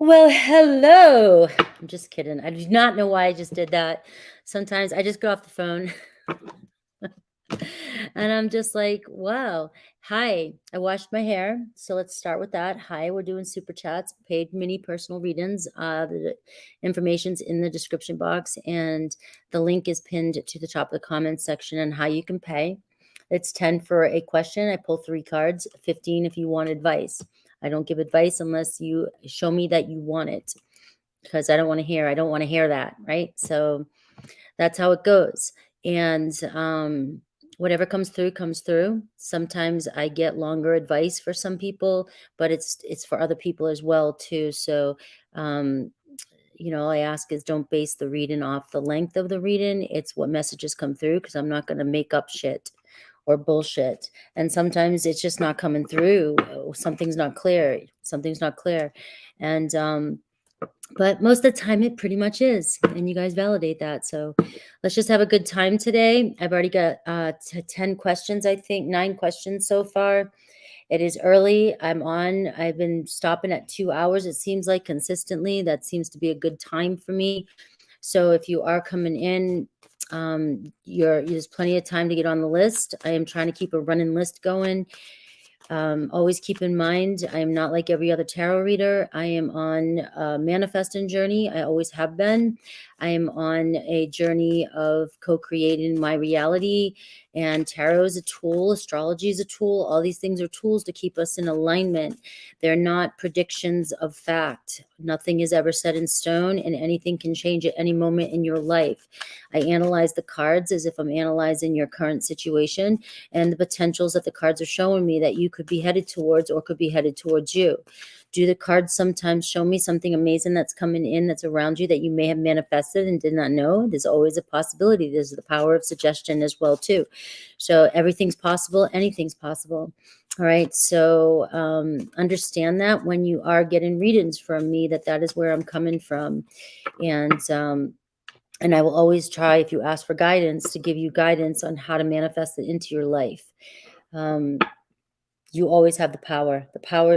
Well, hello. I'm just kidding. I do not know why I just did that. Sometimes I just go off the phone and I'm just like, wow. Hi, I washed my hair. So let's start with that. Hi, we're doing super chats, paid mini personal readings. The information's in the description box and the link is pinned to the top of the comments section on how you can pay. It's 10 for a question. I pull 3 cards, 15 if you want advice. I don't give advice unless you show me that you want it because I don't want to hear that, right? So that's how it goes. And whatever comes through comes through. Sometimes I get longer advice for some people, but it's for other people as well too. So um all I ask is don't base the reading off the length of the reading. It's what messages come through because I'm not going to make up shit or bullshit. And sometimes it's just not coming through. Something's not clear. Something's not clear. And but most of the time it pretty much is, and you guys validate that. So let's just have a good time today. I've already got 10 questions, I think 9 questions so far. It is early. I've been stopping at 2 hours, it seems like, consistently. That seems to be a good time for me. So if you are coming in, there's plenty of time to get on the list. I am trying to keep a running list going. Always keep in mind, I am not like every other tarot reader. I am on a manifesting journey. I always have been. I am on a journey of co-creating my reality, and tarot is a tool. Astrology is a tool. All these things are tools to keep us in alignment. They're not predictions of fact. Nothing is ever set in stone, and anything can change at any moment in your life. I analyze the cards as if I'm analyzing your current situation and the potentials that the cards are showing me that you could be headed towards or could be headed towards you. Do the cards sometimes show me something amazing that's coming in, that's around you, that you may have manifested and did not know? There's always a possibility. There's the power of suggestion as well too. So everything's possible. Anything's possible. All right. So understand that when you are getting readings from me, that is where I'm coming from. And I will always try, if you ask for guidance, to give you guidance on how to manifest it into your life. You always have the power.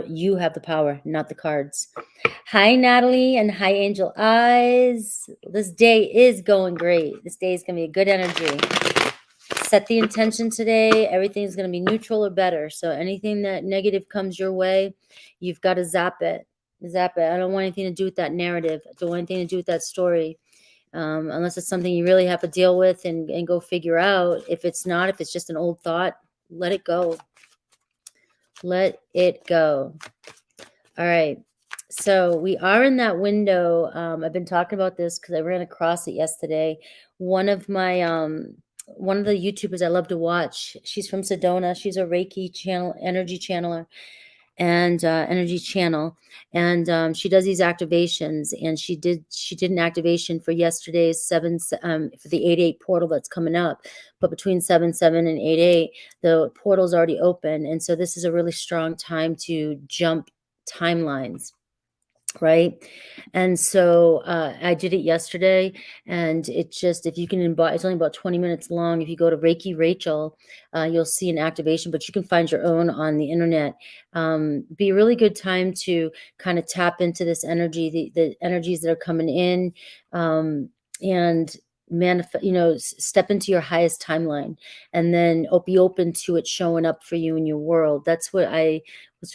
You have the power, not the cards. Hi, Natalie, and hi, Angel Eyes. This day is going great. This day is going to be a good energy. Set the intention today. Everything's going to be neutral or better. So anything that negative comes your way, you've got to zap it. Zap it. I don't want anything to do with that narrative. I don't want anything to do with that story. Unless it's something you really have to deal with and go figure out. If it's not, if it's just an old thought, let it go. Let it go. All right. So we are in that window. I've been talking about this because I ran across it yesterday. One of the YouTubers I love to watch, she's from Sedona. She's a Reiki energy channeler and energy channel, and she does these activations, and she did an activation for yesterday's for the 8/8 portal that's coming up. But between 7/7 and 8/8, the portal's already open, and so this is a really strong time to jump timelines, right? And so I did it yesterday, and it just, if you can embody, it's only about 20 minutes long. If you go to Reiki Rachel, you'll see an activation, but you can find your own on the internet. Be a really good time to kind of tap into this energy, the energies that are coming in, and step into your highest timeline, and then be open to it showing up for you in your world. That's what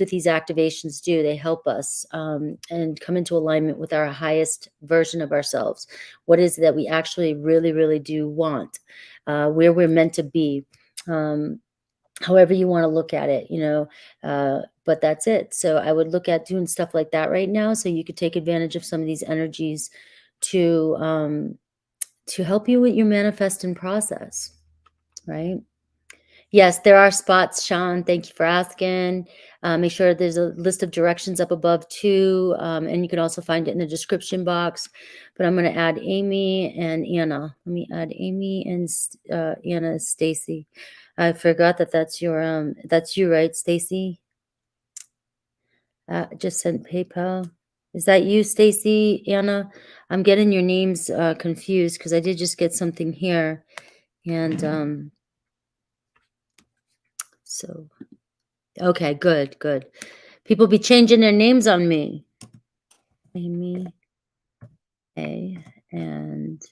these activations do. They help us and come into alignment with our highest version of ourselves. What is it that we actually really, really do want, where we're meant to be, however you want to look at it, but that's it. So I would look at doing stuff like that right now, so you could take advantage of some of these energies to help you with your manifesting process, right? Yes, there are spots, Sean. Thank you for asking. Make sure there's a list of directions up above too, and you can also find it in the description box. But I'm going to add Amy and Anna. Let me add Amy and Anna, Stacy. I forgot that's you, right, Stacy? Just sent PayPal. Is that you, Stacy, Anna? I'm getting your names confused because I did just get something here, and so. Okay, good. People be changing their names on me. Amy A. And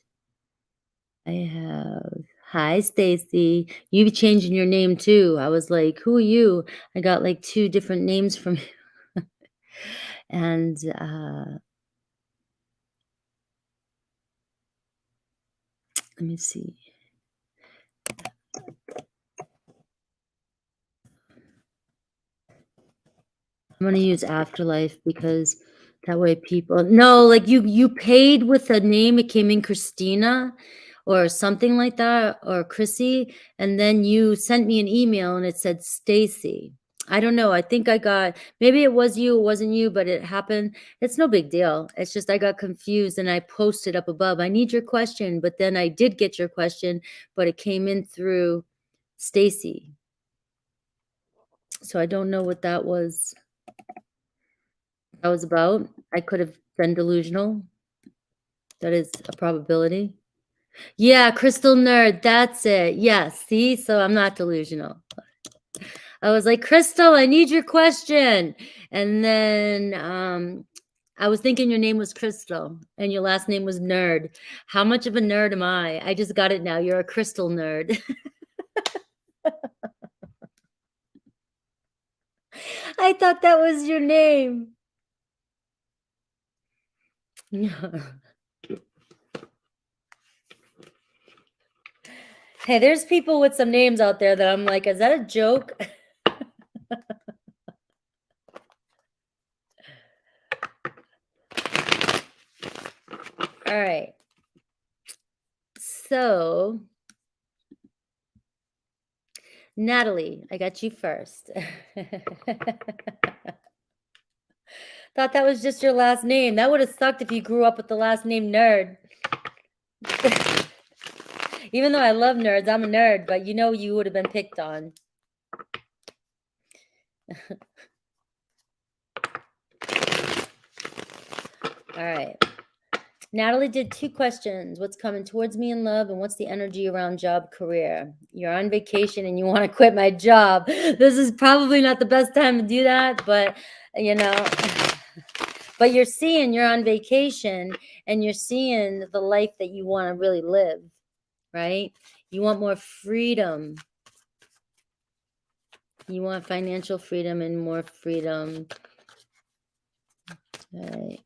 I have, hi, Stacy. You be changing your name too. I was like, who are you? I got like 2 different names from you. And let me see. I'm gonna use afterlife because that way people no, like you paid with a name. It came in Christina or something like that, or Chrissy, and then you sent me an email and it said Stacy. I don't know. I think I got, maybe it was you, it wasn't you, but it happened. It's no big deal. It's just I got confused and I posted up above, I need your question, but then I did get your question, but it came in through Stacy. So I don't know what that was about. I could have been delusional. That is a probability. Yeah, crystal nerd, that's it. Yes, see? So I'm not delusional. I was like, Crystal, I need your question. And then I was thinking your name was Crystal and your last name was Nerd. How much of a nerd am I? I just got it now. You're a crystal nerd. I thought that was your name. Hey, there's people with some names out there that I'm like, is that a joke? All right. So, Natalie, I got you first. Thought that was just your last name. That would have sucked if you grew up with the last name Nerd. Even though I love nerds, I'm a nerd, but you know you would have been picked on. All right. Natalie did 2 questions. What's coming towards me in love, and what's the energy around job, career? You're on vacation and you want to quit my job. This is probably not the best time to do that, but you know, but you're seeing you're on vacation and you're seeing the life that you want to really live, right? You want more freedom. You want financial freedom and more freedom. All right.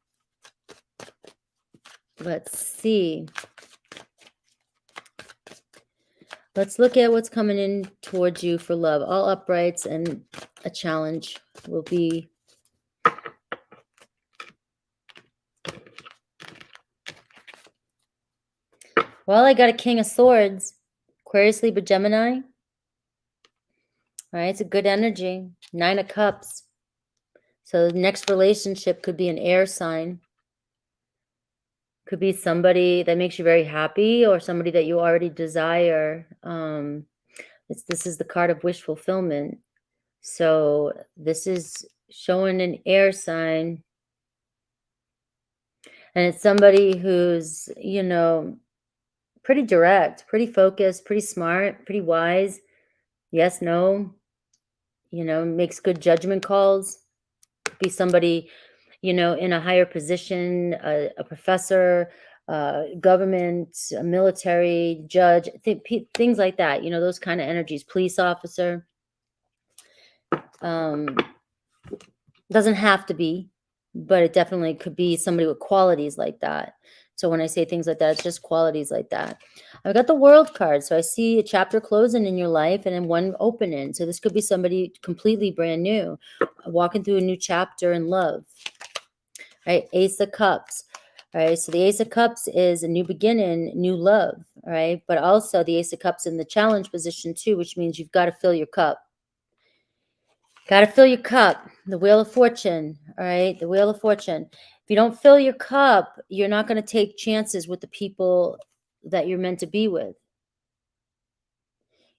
Let's see. Let's look at what's coming in towards you for love. All uprights and a challenge will be. Well, I got a King of Swords. Aquarius, Libra, Gemini. All right, it's a good energy. 9 of Cups. So the next relationship could be an air sign. Could be somebody that makes you very happy or somebody that you already desire. This is the card of wish fulfillment. So this is showing an air sign. And it's somebody who's, you know, pretty direct, pretty focused, pretty smart, pretty wise. Yes, no, you know, makes good judgment calls. Be somebody, you know, in a higher position, a professor, government, a military, judge, things like that. You know, those kind of energies, police officer. Doesn't have to be, but it definitely could be somebody with qualities like that. So when I say things like that, it's just qualities like that. I've got the World card. So I see a chapter closing in your life and then one opening. So this could be somebody completely brand new, walking through a new chapter in love. All right, Ace of Cups. All right, so the Ace of Cups is a new beginning, new love. All right, but also the Ace of Cups in the challenge position too, which means you've got to fill your cup. Got to fill your cup. The Wheel of Fortune. All right. The Wheel of Fortune. If you don't fill your cup, you're not going to take chances with the people that you're meant to be with.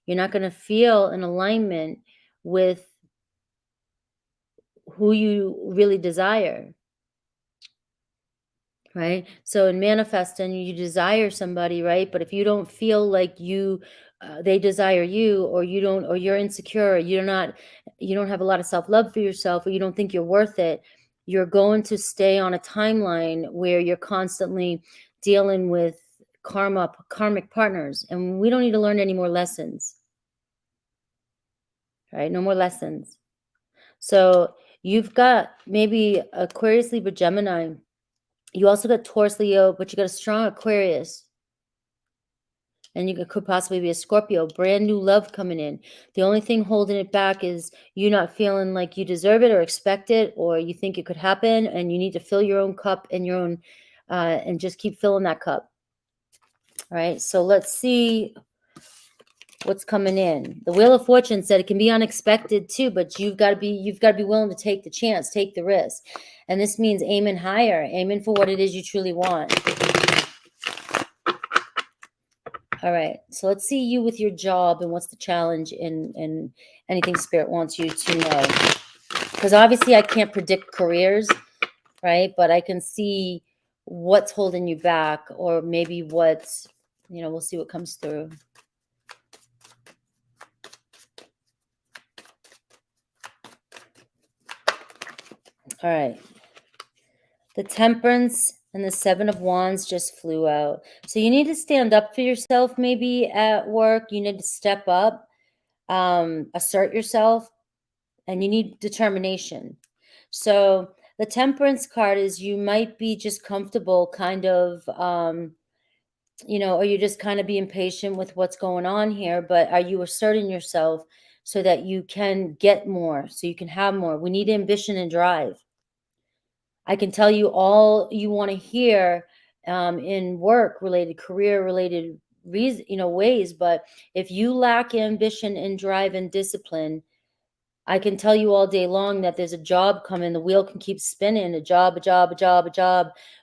You're not going to feel an alignment with who you really desire. Right. So in manifesting, you desire somebody, right? But if you don't feel like they desire you, or you don't, or you're insecure, you don't have a lot of self-love for yourself, or you don't think you're worth it, you're going to stay on a timeline where you're constantly dealing with karmic partners, and we don't need to learn any more lessons, right? No more lessons. So you've got maybe Aquarius, Libra, Gemini. You also got Taurus, Leo, but you got a strong Aquarius. And you could possibly be a Scorpio. Brand new love coming in. The only thing holding it back is you not feeling like you deserve it or expect it, or you think it could happen, and you need to fill your own cup and your own, and just keep filling that cup. All right. So let's see what's coming in. The Wheel of Fortune said it can be unexpected too, but you've got to be willing to take the chance, take the risk. And this means aiming higher, aiming for what it is you truly want. All right, so let's see you with your job and what's the challenge in anything Spirit wants you to know. Because obviously I can't predict careers, right? But I can see what's holding you back, or maybe what's, we'll see what comes through. All right. The Temperance and the Seven of Wands just flew out. So you need to stand up for yourself maybe at work. You need to step up, assert yourself, and you need determination. So the Temperance card is you might be just comfortable kind of, or you're just kind of being patient with what's going on here, but are you asserting yourself so that you can get more, so you can have more? We need ambition and drive. I can tell you all you want to hear in work-related, career-related ways, but if you lack ambition and drive and discipline, I can tell you all day long that there's a job coming. The wheel can keep spinning, a job.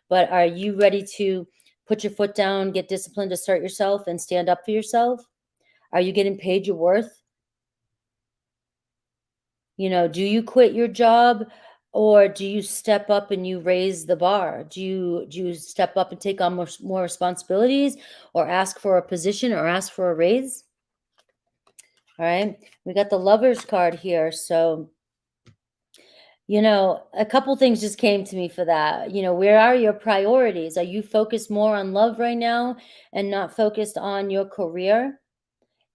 But are you ready to put your foot down, get disciplined, assert yourself, and stand up for yourself? Are you getting paid your worth? Do you quit your job, or do you step up and you raise the bar? Do you step up and take on more responsibilities, or ask for a position, or ask for a raise? All right. We got the Lovers card here. So, a couple things just came to me for that. Where are your priorities? Are you focused more on love right now and not focused on your career?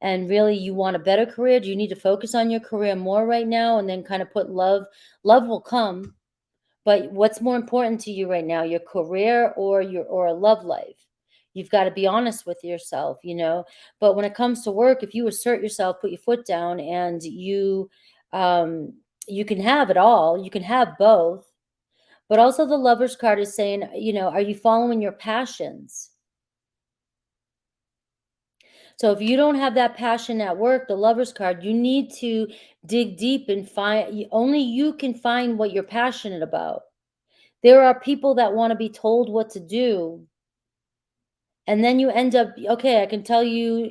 And really, you want a better career? Do you need to focus on your career more right now and then kind of put love? Love will come, but what's more important to you right now, your career or a love life? You've got to be honest with yourself, But when it comes to work, if you assert yourself, put your foot down, and you can have it all. You can have both. But also the Lover's card is saying, are you following your passions? So if you don't have that passion at work, the Lover's card, you need to dig deep and find, only you can find what you're passionate about. There are people that want to be told what to do. And then you end up, okay, I can tell you,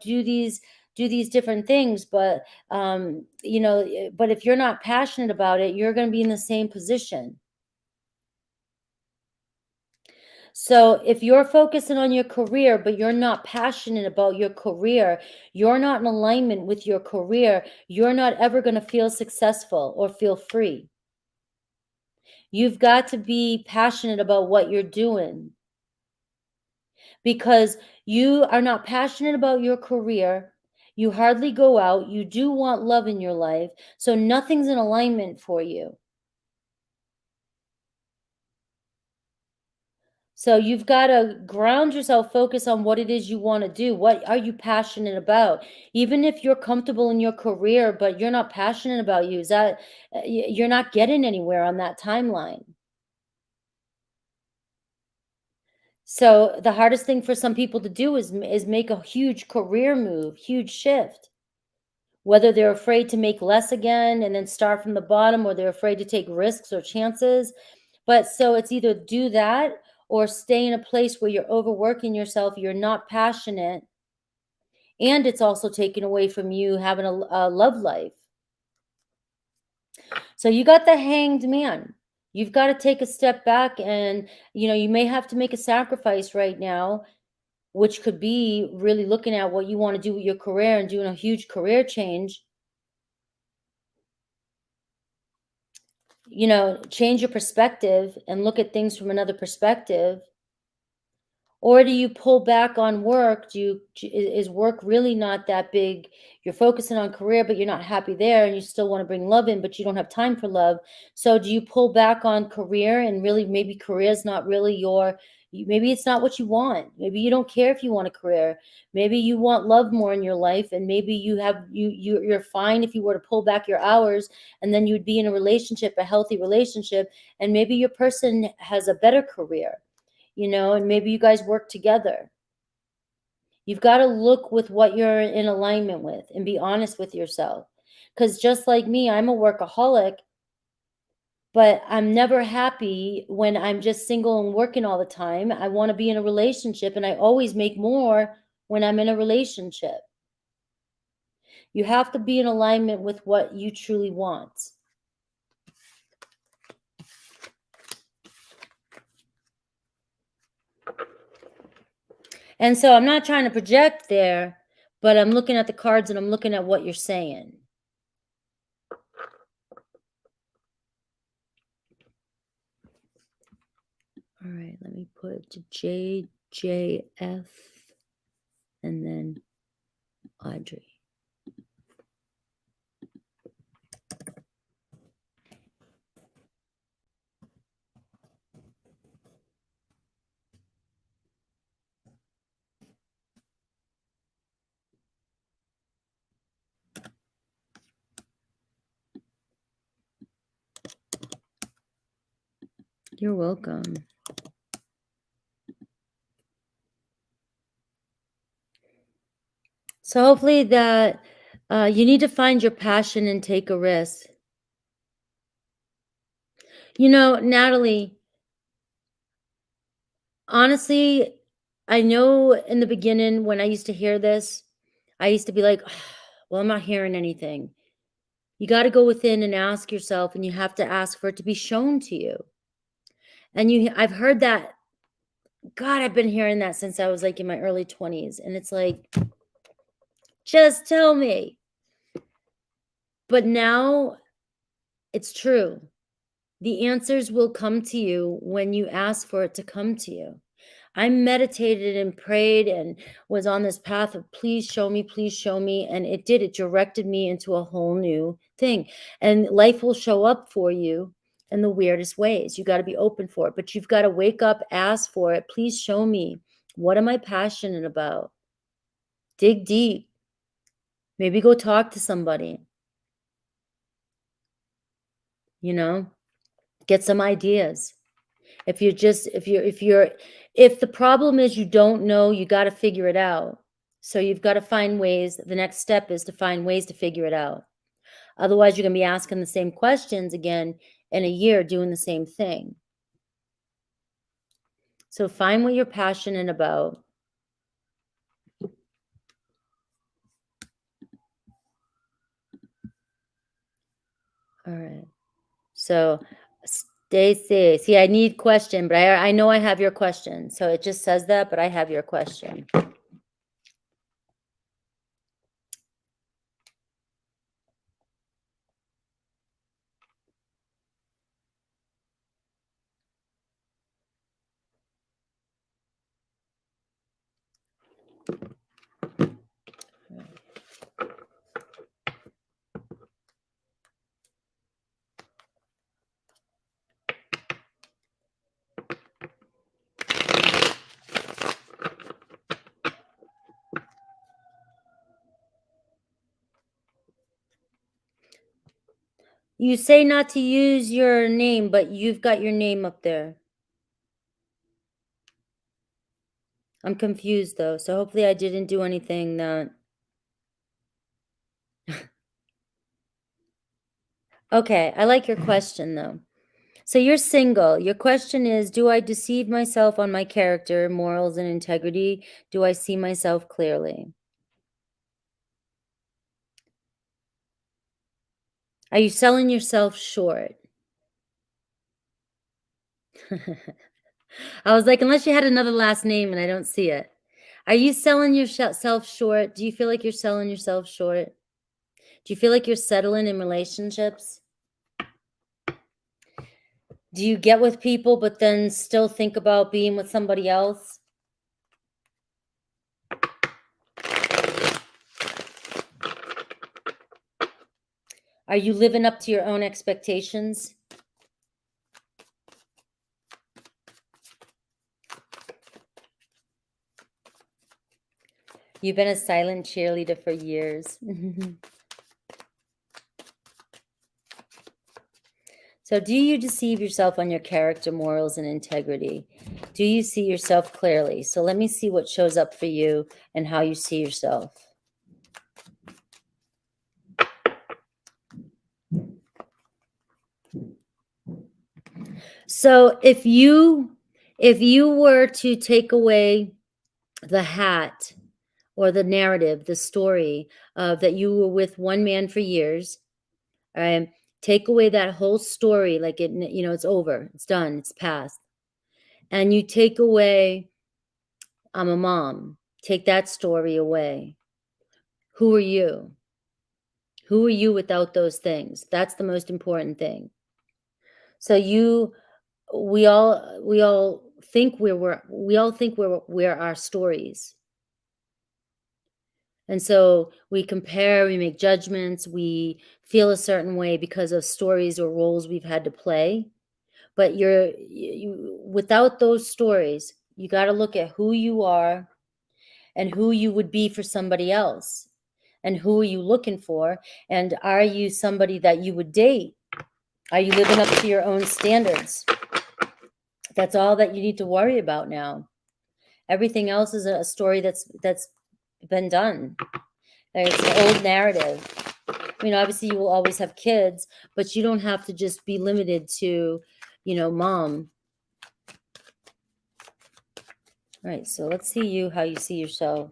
do these different things, but but if you're not passionate about it, you're going to be in the same position. So if you're focusing on your career, but you're not passionate about your career, you're not in alignment with your career, you're not ever going to feel successful or feel free. You've got to be passionate about what you're doing, because you are not passionate about your career. You hardly go out. You do want love in your life. So nothing's in alignment for you. So you've got to ground yourself, focus on what it is you want to do. What are you passionate about? Even if you're comfortable in your career, but you're not passionate about you, is that you're not getting anywhere on that timeline. So the hardest thing for some people to do is make a huge career move, huge shift. Whether they're afraid to make less again and then start from the bottom, or they're afraid to take risks or chances. But so it's either do that or stay in a place where you're overworking yourself, you're not passionate, and it's also taken away from you having a love life. So you got the Hanged Man. You've got to take a step back, and you may have to make a sacrifice right now, which could be really looking at what you want to do with your career and doing a huge career change. you know, change your perspective and look at things from another perspective? Or do you pull back on work? Is work really not that big? You're focusing on career, but you're not happy there, and you still want to bring love in, but you don't have time for love. So do you pull back on career, and really maybe career is not really maybe it's not what you want. Maybe you don't care if you want a career. Maybe you want love more in your life, and maybe you're fine if you were to pull back your hours, and then you'd be in a relationship, a healthy relationship, and maybe your person has a better career, you know, and maybe you guys work together. You've got to look with what you're in alignment with and be honest with yourself. Because just like me, I'm a workaholic, but I'm never happy when I'm just single and working all the time. I want to be in a relationship, and I always make more when I'm in a relationship. You have to be in alignment with what you truly want. And so I'm not trying to project there, but I'm looking at the cards and I'm looking at what you're saying. All right, let me put JJF and then Audrey. You're welcome. So hopefully that you need to find your passion and take a risk. You know, Natalie, honestly, I know in the beginning when I used to hear this, I used to be like, well, I'm not hearing anything. You got to go within and ask yourself, and you have to ask for it to be shown to you. And I've heard that. God, I've been hearing that since I was like in my early 20s. And it's like, just tell me. But now it's true. The answers will come to you when you ask for it to come to you. I meditated and prayed and was on this path of please show me, please show me. And it did. It directed me into a whole new thing. And life will show up for you in the weirdest ways. You got to be open for it. But you've got to wake up, ask for it. Please show me. What am I passionate about? Dig deep. Maybe go talk to somebody. You know, get some ideas. If the problem is you don't know, you got to figure it out. So you've got to find ways. The next step is to find ways to figure it out. Otherwise, you're going to be asking the same questions again in a year, doing the same thing. So find what you're passionate about. All right. So stay safe. See, I need question, but I know I have your question. So it just says that, but I have your question. You say not to use your name, but you've got your name up there. I'm confused though, so hopefully I didn't do anything that... Okay, I like your question though. So you're single. Your question is, do I deceive myself on my character, morals, and integrity? Do I see myself clearly? Are you selling yourself short? I was like, unless you had another last name and I don't see it. Are you selling yourself short? Do you feel like you're selling yourself short? Do you feel like you're settling in relationships? Do you get with people, but then still think about being with somebody else? Are you living up to your own expectations? You've been a silent cheerleader for years. So do you deceive yourself on your character, morals, and integrity? Do you see yourself clearly? So let me see what shows up for you and how you see yourself. So if you were to take away the hat or the narrative, the story that you were with one man for years, take away that whole story, like it's over, it's done, it's past. And you take away, I'm a mom, take that story away. Who are you? Who are you without those things? That's the most important thing. So we all think we're our stories. And so we compare, we make judgments, we feel a certain way because of stories or roles we've had to play. But without those stories, you got to look at who you are and who you would be for somebody else. And who are you looking for? And are you somebody that you would date? Are you living up to your own standards? That's all that you need to worry about now. Everything else is a story that's been done. It's an old narrative. I mean, obviously you will always have kids, but you don't have to just be limited to, mom. All right, so let's see how you see yourself.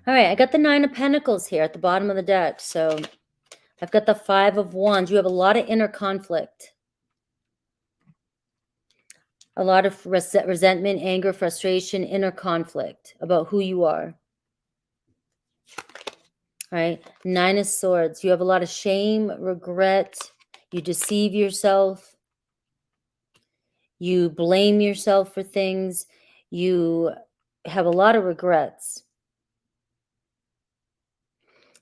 All right, I got the 9 of Pentacles here at the bottom of the deck. So I've got the 5 of Wands. You have a lot of inner conflict. A lot of resentment, anger, frustration, inner conflict about who you are. All right, 9 of Swords. You have a lot of shame, regret. You deceive yourself. You blame yourself for things. You have a lot of regrets.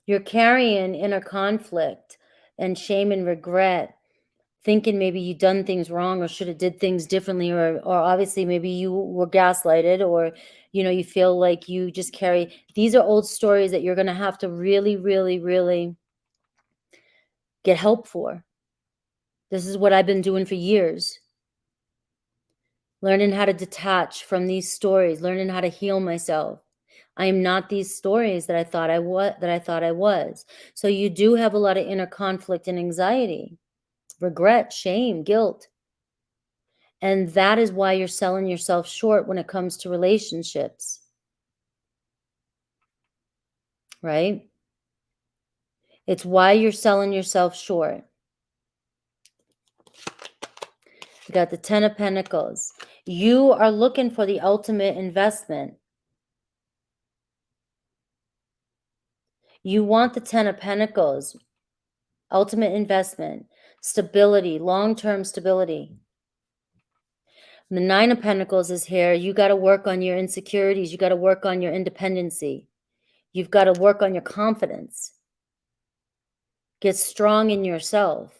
You're carrying inner conflict and shame and regret, thinking maybe you done things wrong or should have did things differently, or obviously maybe you were gaslighted, or you feel like you just carry. These are old stories that you're going to have to really, really, really get help for. This is what I've been doing for years. Learning how to detach from these stories, learning how to heal myself. I am not these stories that I thought I was. So you do have a lot of inner conflict and anxiety, regret, shame, guilt. And that is why you're selling yourself short when it comes to relationships. Right? It's why you're selling yourself short. You got the 10 of Pentacles. You are looking for the ultimate investment. You want the 10 of Pentacles, ultimate investment, stability, long-term stability. The 9 of Pentacles is here. You got to work on your insecurities. You got to work on your independency. You've got to work on your confidence. Get strong in yourself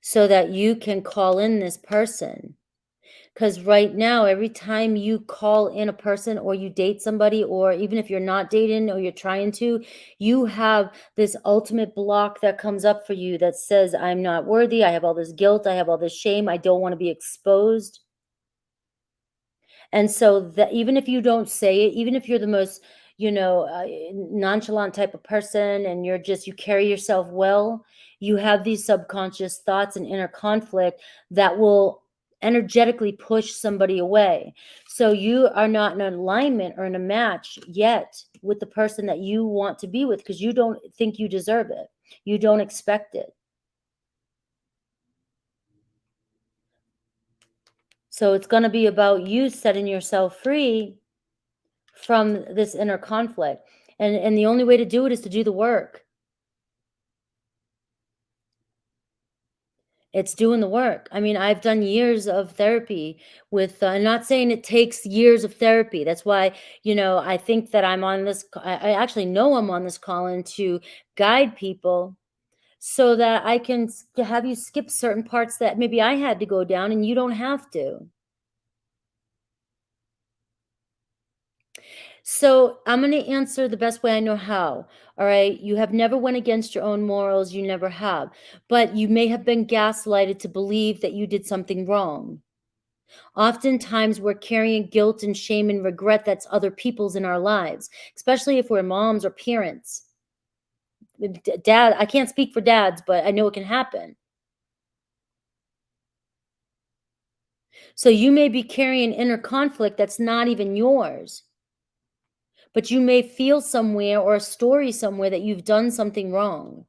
so that you can call in this person. Because right now, every time you call in a person or you date somebody, or even if you're not dating or you're trying to, you have this ultimate block that comes up for you that says, I'm not worthy. I have all this guilt. I have all this shame. I don't want to be exposed. And so that even if you don't say it, even if you're the most, nonchalant type of person and you carry yourself well, you have these subconscious thoughts and inner conflict that will energetically push somebody away. So you are not in alignment or in a match yet with the person that you want to be with, because you don't think you deserve it. You don't expect it. So it's going to be about you setting yourself free from this inner conflict. And the only way to do it is to do the work. It's doing the work. I mean, I've done years of therapy with, I'm not saying it takes years of therapy. That's why, I think that I'm on this, I actually know I'm on this call-in to guide people so that I can have you skip certain parts that maybe I had to go down and you don't have to. So I'm going to answer the best way I know how. All right. You have never went against your own morals. You never have. But you may have been gaslighted to believe that you did something wrong. Oftentimes we're carrying guilt and shame and regret that's other people's in our lives, especially if we're moms or parents. Dad, I can't speak for dads, but I know it can happen. So you may be carrying inner conflict that's not even yours. But you may feel somewhere or a story somewhere that you've done something wrong.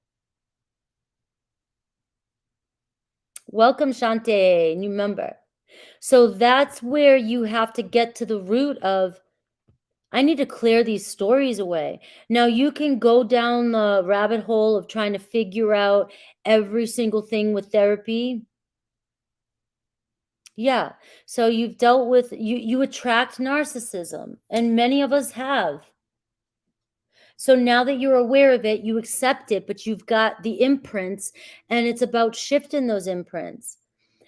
Welcome, Shante, new member. So that's where you have to get to the root of, I need to clear these stories away. Now, you can go down the rabbit hole of trying to figure out every single thing with therapy. Yeah. So you've dealt with, you attract narcissism, and many of us have. So now that you're aware of it, you accept it, but you've got the imprints, and it's about shifting those imprints.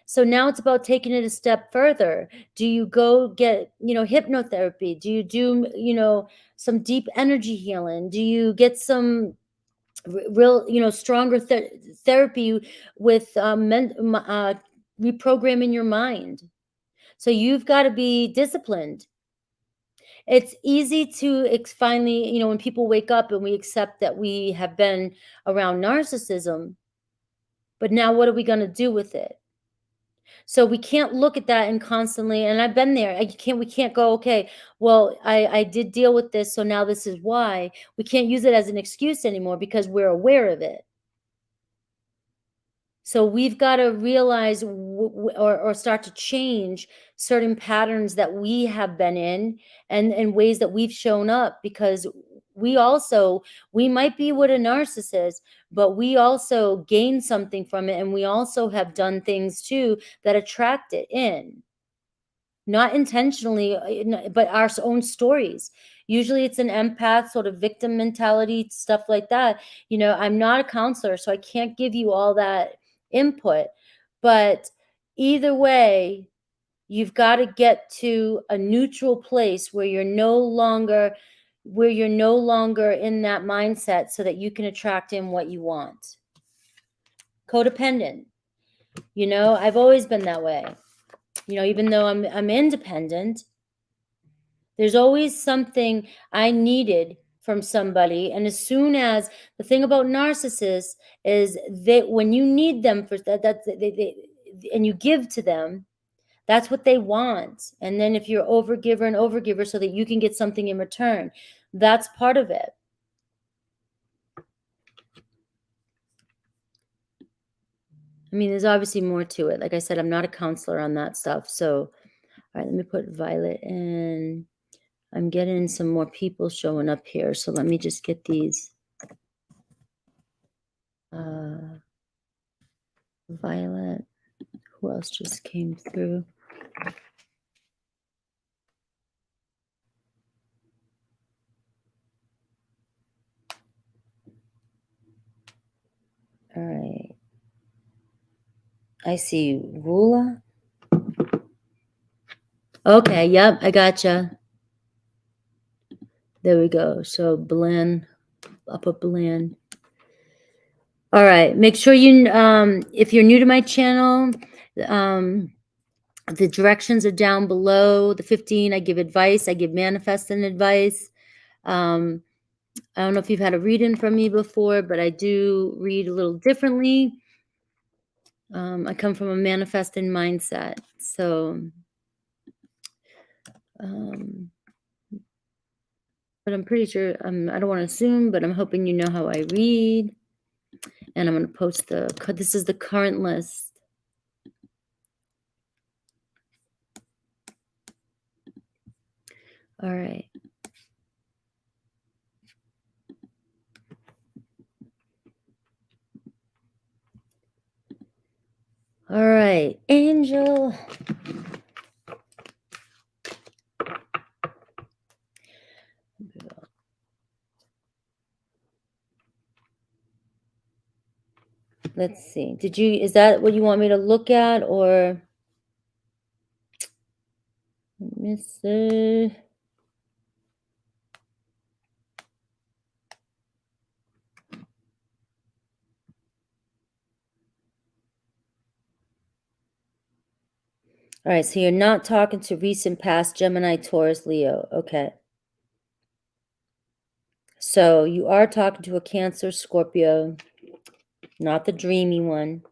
So now it's about taking it a step further. Do you go get, hypnotherapy? Do you do, some deep energy healing? Do you get some real, stronger therapy with reprogramming your mind? So you've got to be disciplined. It's easy to finally, when people wake up and we accept that we have been around narcissism, but now what are we going to do with it? So we can't look at that and constantly, and I've been there. We can't go, okay, well, I did deal with this, so now this is why. We can't use it as an excuse anymore because we're aware of it. So we've got to realize or start to change certain patterns that we have been in and ways that we've shown up, because we might be with a narcissist, but we also gain something from it. And we also have done things too that attract it in, not intentionally, but our own stories. Usually it's an empath, sort of victim mentality, stuff like that. I'm not a counselor, so I can't give you all that input, but either way, you've got to get to a neutral place where you're no longer in that mindset, so that you can attract in what you want. Codependent. I've always been that way. Even though I'm independent, there's always something I needed from somebody. And as soon as, the thing about narcissists is that when you need them for that, and you give to them, that's what they want. And then if you're overgiver so that you can get something in return, that's part of it. I mean, there's obviously more to it. Like I said, I'm not a counselor on that stuff. So, all right, let me put Violet in. I'm getting some more people showing up here. So let me just get these. Violet. Who else just came through? All right. I see Rula. Okay, yep, I gotcha. There we go. So blend, I'll put blend. All right, make sure you, if you're new to my channel, the directions are down below. The 15, I give advice. I give manifesting advice. I don't know if you've had a reading from me before, but I do read a little differently. I come from a manifesting mindset. So, but I'm pretty sure, I don't want to assume, but I'm hoping you know how I read. And I'm going to post this is the current list. All right. All right, Angel. Let's see. Is that what you want me to look at, or let me see. All right, so you're not talking to recent past Gemini, Taurus, Leo. Okay. So you are talking to a Cancer, Scorpio, not the dreamy one,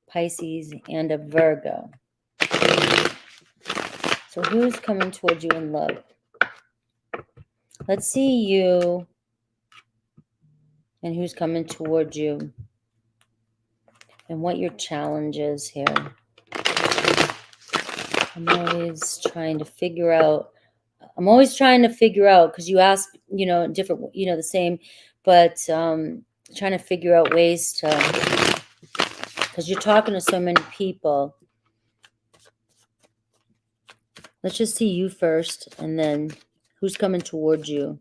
Pisces, and a Virgo. So who's coming towards you in love? Let's see you and who's coming towards you and what your challenge is here. I'm always trying to figure out, because you ask, different, the same, but trying to figure out ways to, because you're talking to so many people. Let's just see you first, and then who's coming towards you.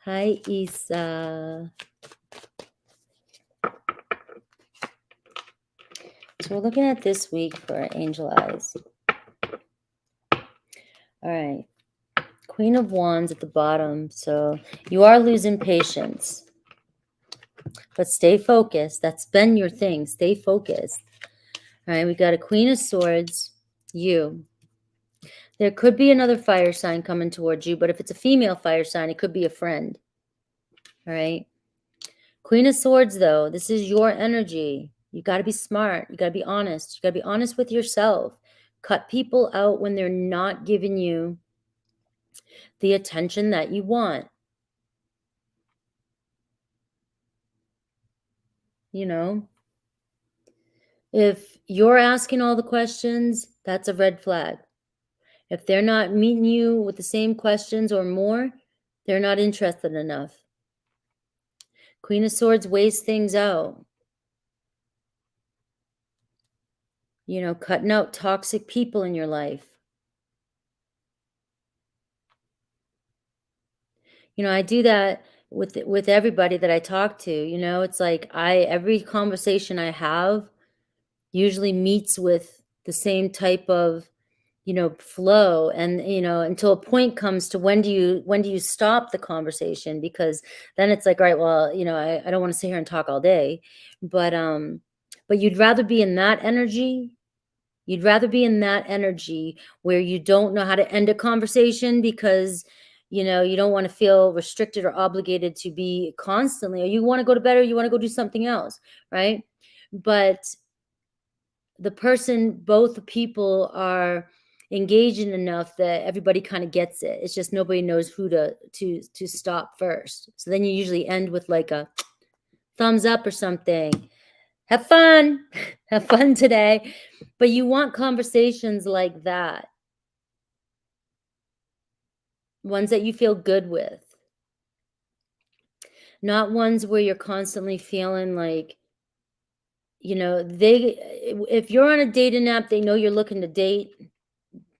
Hi, Isa. So we're looking at this week for Angel Eyes. All right. Queen of Wands at the bottom. So you are losing patience. But stay focused. That's been your thing. Stay focused. All right. We got a Queen of Swords. You. There could be another fire sign coming towards you. But if it's a female fire sign, it could be a friend. All right. Queen of Swords, though. This is your energy. You got to be smart. You got to be honest. You got to be honest with yourself. Cut people out when they're not giving you the attention that you want. If you're asking all the questions, that's a red flag. If they're not meeting you with the same questions or more, they're not interested enough. Queen of Swords weighs things out. Cutting out toxic people in your life. I do that with everybody that I talk to. It's like every conversation I have usually meets with the same type of flow, and until a point comes to when do you stop the conversation, because then it's like, all right, well, I don't want to sit here and talk all day, but you'd rather be in that energy. You'd rather be in that energy where you don't know how to end a conversation because you don't want to feel restricted or obligated to be constantly, or you want to go to bed, or you want to go do something else, right? But both people are engaging enough that everybody kind of gets it. It's just nobody knows who to stop first. So then you usually end with like a thumbs up or something. Have fun. Have fun today. But you want conversations like that. Ones that you feel good with. Not ones where you're constantly feeling like, if you're on a dating app, they know you're looking to date.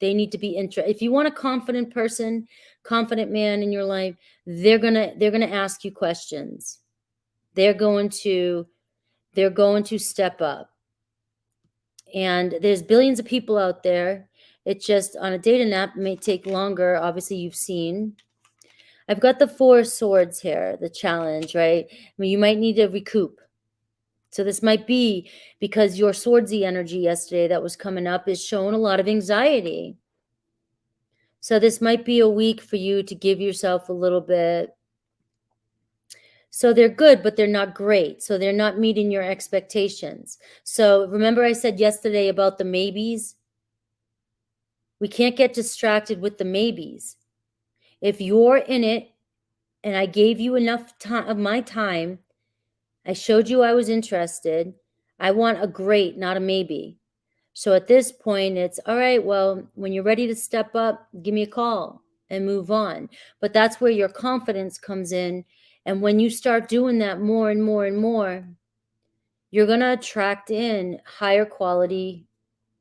They need to be interested. If you want a confident person, confident man in your life, they're gonna ask you questions. They're going to step up. And there's billions of people out there. It's just on a dating app, it may take longer. Obviously, you've seen. I've got the 4 swords here, the challenge, right? I mean, you might need to recoup. So this might be because your swordsy energy yesterday that was coming up is showing a lot of anxiety. So this might be a week for you to give yourself a little bit. So they're good, but they're not great. So they're not meeting your expectations. So remember I said yesterday about the maybes? We can't get distracted with the maybes. If you're in it and I gave you enough time of my time, I showed you I was interested, I want a great, not a maybe. So at this point, it's all right, well, when you're ready to step up, give me a call. and move on. But that's where your confidence comes in. And when you start doing that more and more and more, you're going to attract in higher quality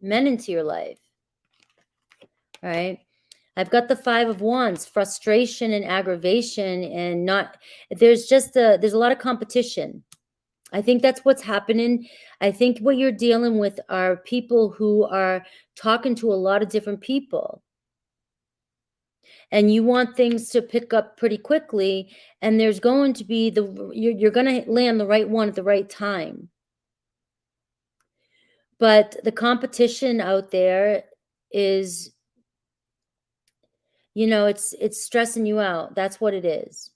men into your life. All right. I've got the 5 of Wands, frustration and aggravation, and there's a lot of competition. I think that's what's happening. I think what you're dealing with are people who are talking to a lot of different people. And you want things to pick up pretty quickly, and there's going to be you're going to land the right one at the right time. But the competition out there is, it's stressing you out. That's what it is.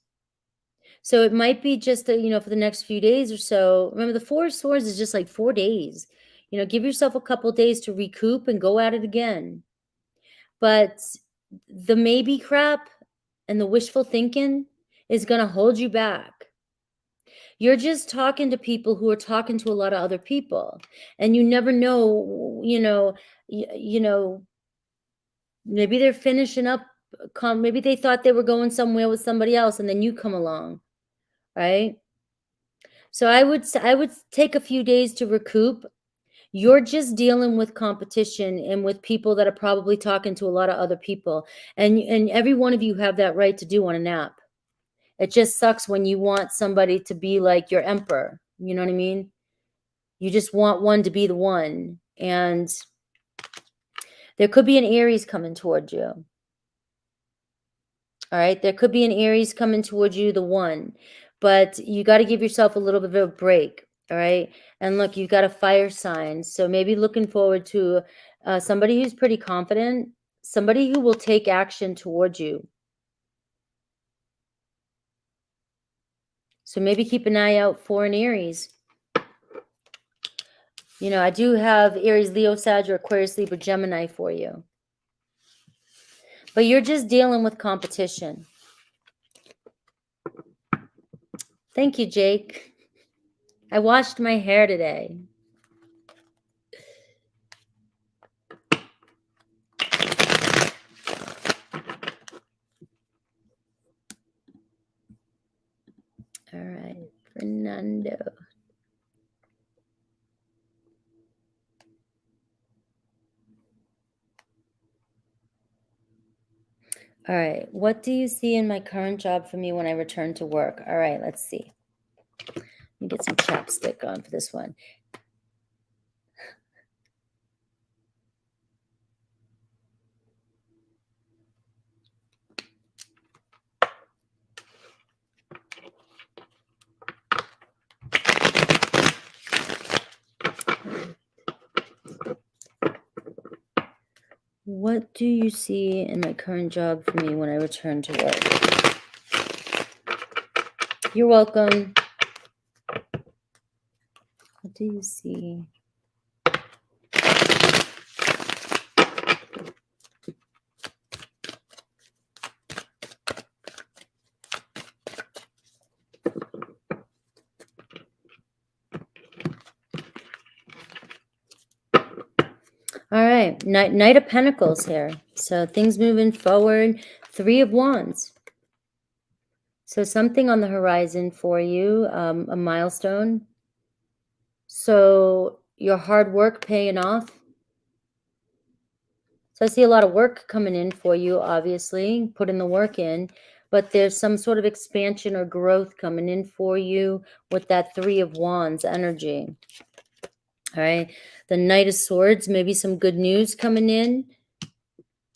So it might be just for the next few days or so. Remember, the 4 of Swords is just like 4 days. Give yourself a couple days to recoup and go at it again. But the maybe crap and the wishful thinking is going to hold you back. You're just talking to people who are talking to a lot of other people, and you never know, maybe they're finishing up. Maybe they thought they were going somewhere with somebody else, and then you come along, right? So I would take a few days to recoup. You're just dealing with competition and with people that are probably talking to a lot of other people, and every one of you have that right to do on a nap. It just sucks when you want somebody to be like your emperor. You know what I mean? You just want one to be the one. And there could be an Aries coming towards you. All right? There could be an Aries coming towards you, the one. But you got to give yourself a little bit of a break. All right? And look, you've got a fire sign. So maybe looking forward to somebody who's pretty confident, somebody who will take action towards you. So maybe keep an eye out for an Aries. I do have Aries, Leo, Sag, Aquarius, Libra, Gemini for you. But you're just dealing with competition. Thank you, Jake. I washed my hair today. All right, Fernando. All right, what do you see in my current job for me when I return to work? All right, let's see. Let me get some chapstick on for this one. What do you see in my current job for me when I return to work? You're welcome. What do you see? All right, Knight of Pentacles here. So things moving forward. 3 of Wands. So something on the horizon for you, a milestone. So your hard work paying off. So I see a lot of work coming in for you, obviously, putting the work in. But there's some sort of expansion or growth coming in for you with that 3 of Wands energy. All right, the Knight of Swords, maybe some good news coming in.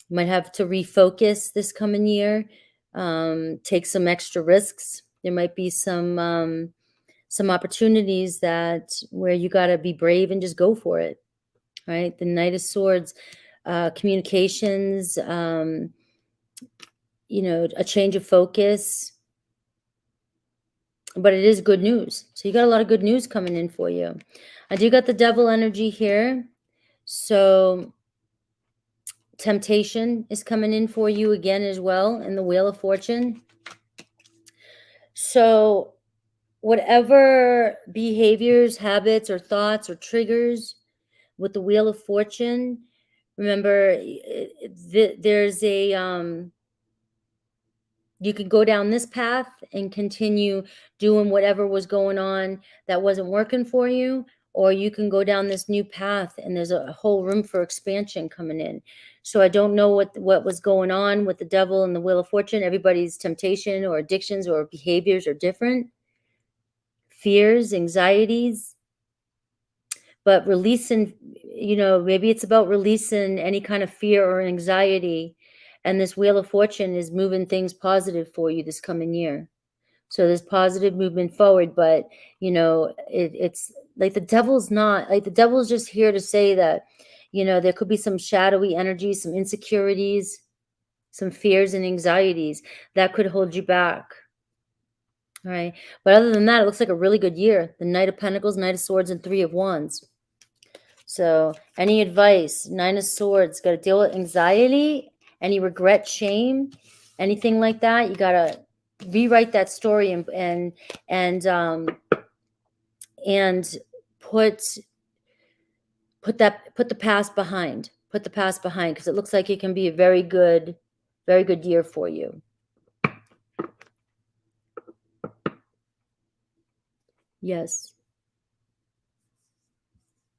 You might have to refocus this coming year, take some extra risks. There might be some opportunities where you got to be brave and just go for it. All right, the Knight of Swords, communications, a change of focus. But it is good news. So you got a lot of good news coming in for you. I do got the Devil energy here. So temptation is coming in for you again as well in the Wheel of Fortune. So whatever behaviors, habits, or thoughts or triggers with the Wheel of Fortune, remember there's a You could go down this path and continue doing whatever was going on that wasn't working for you, or you can go down this new path and there's a whole room for expansion coming in. So I don't know what was going on with the devil and the Wheel of Fortune. Everybody's temptation or addictions or behaviors are different. Fears, anxieties, but releasing, maybe it's about releasing any kind of fear or anxiety. And this Wheel of Fortune is moving things positive for you this coming year. So there's positive movement forward, but it's like the devil's just here to say that, there could be some shadowy energies, some insecurities, some fears and anxieties that could hold you back. All right. But other than that, it looks like a really good year. The Knight of Pentacles, Knight of Swords, and Three of Wands. So any advice? Nine of Swords, got to deal with anxiety, any regret, shame, anything like that. You got to rewrite that story and put the past behind. Put the past behind, because it looks like it can be a very good year for you. Yes.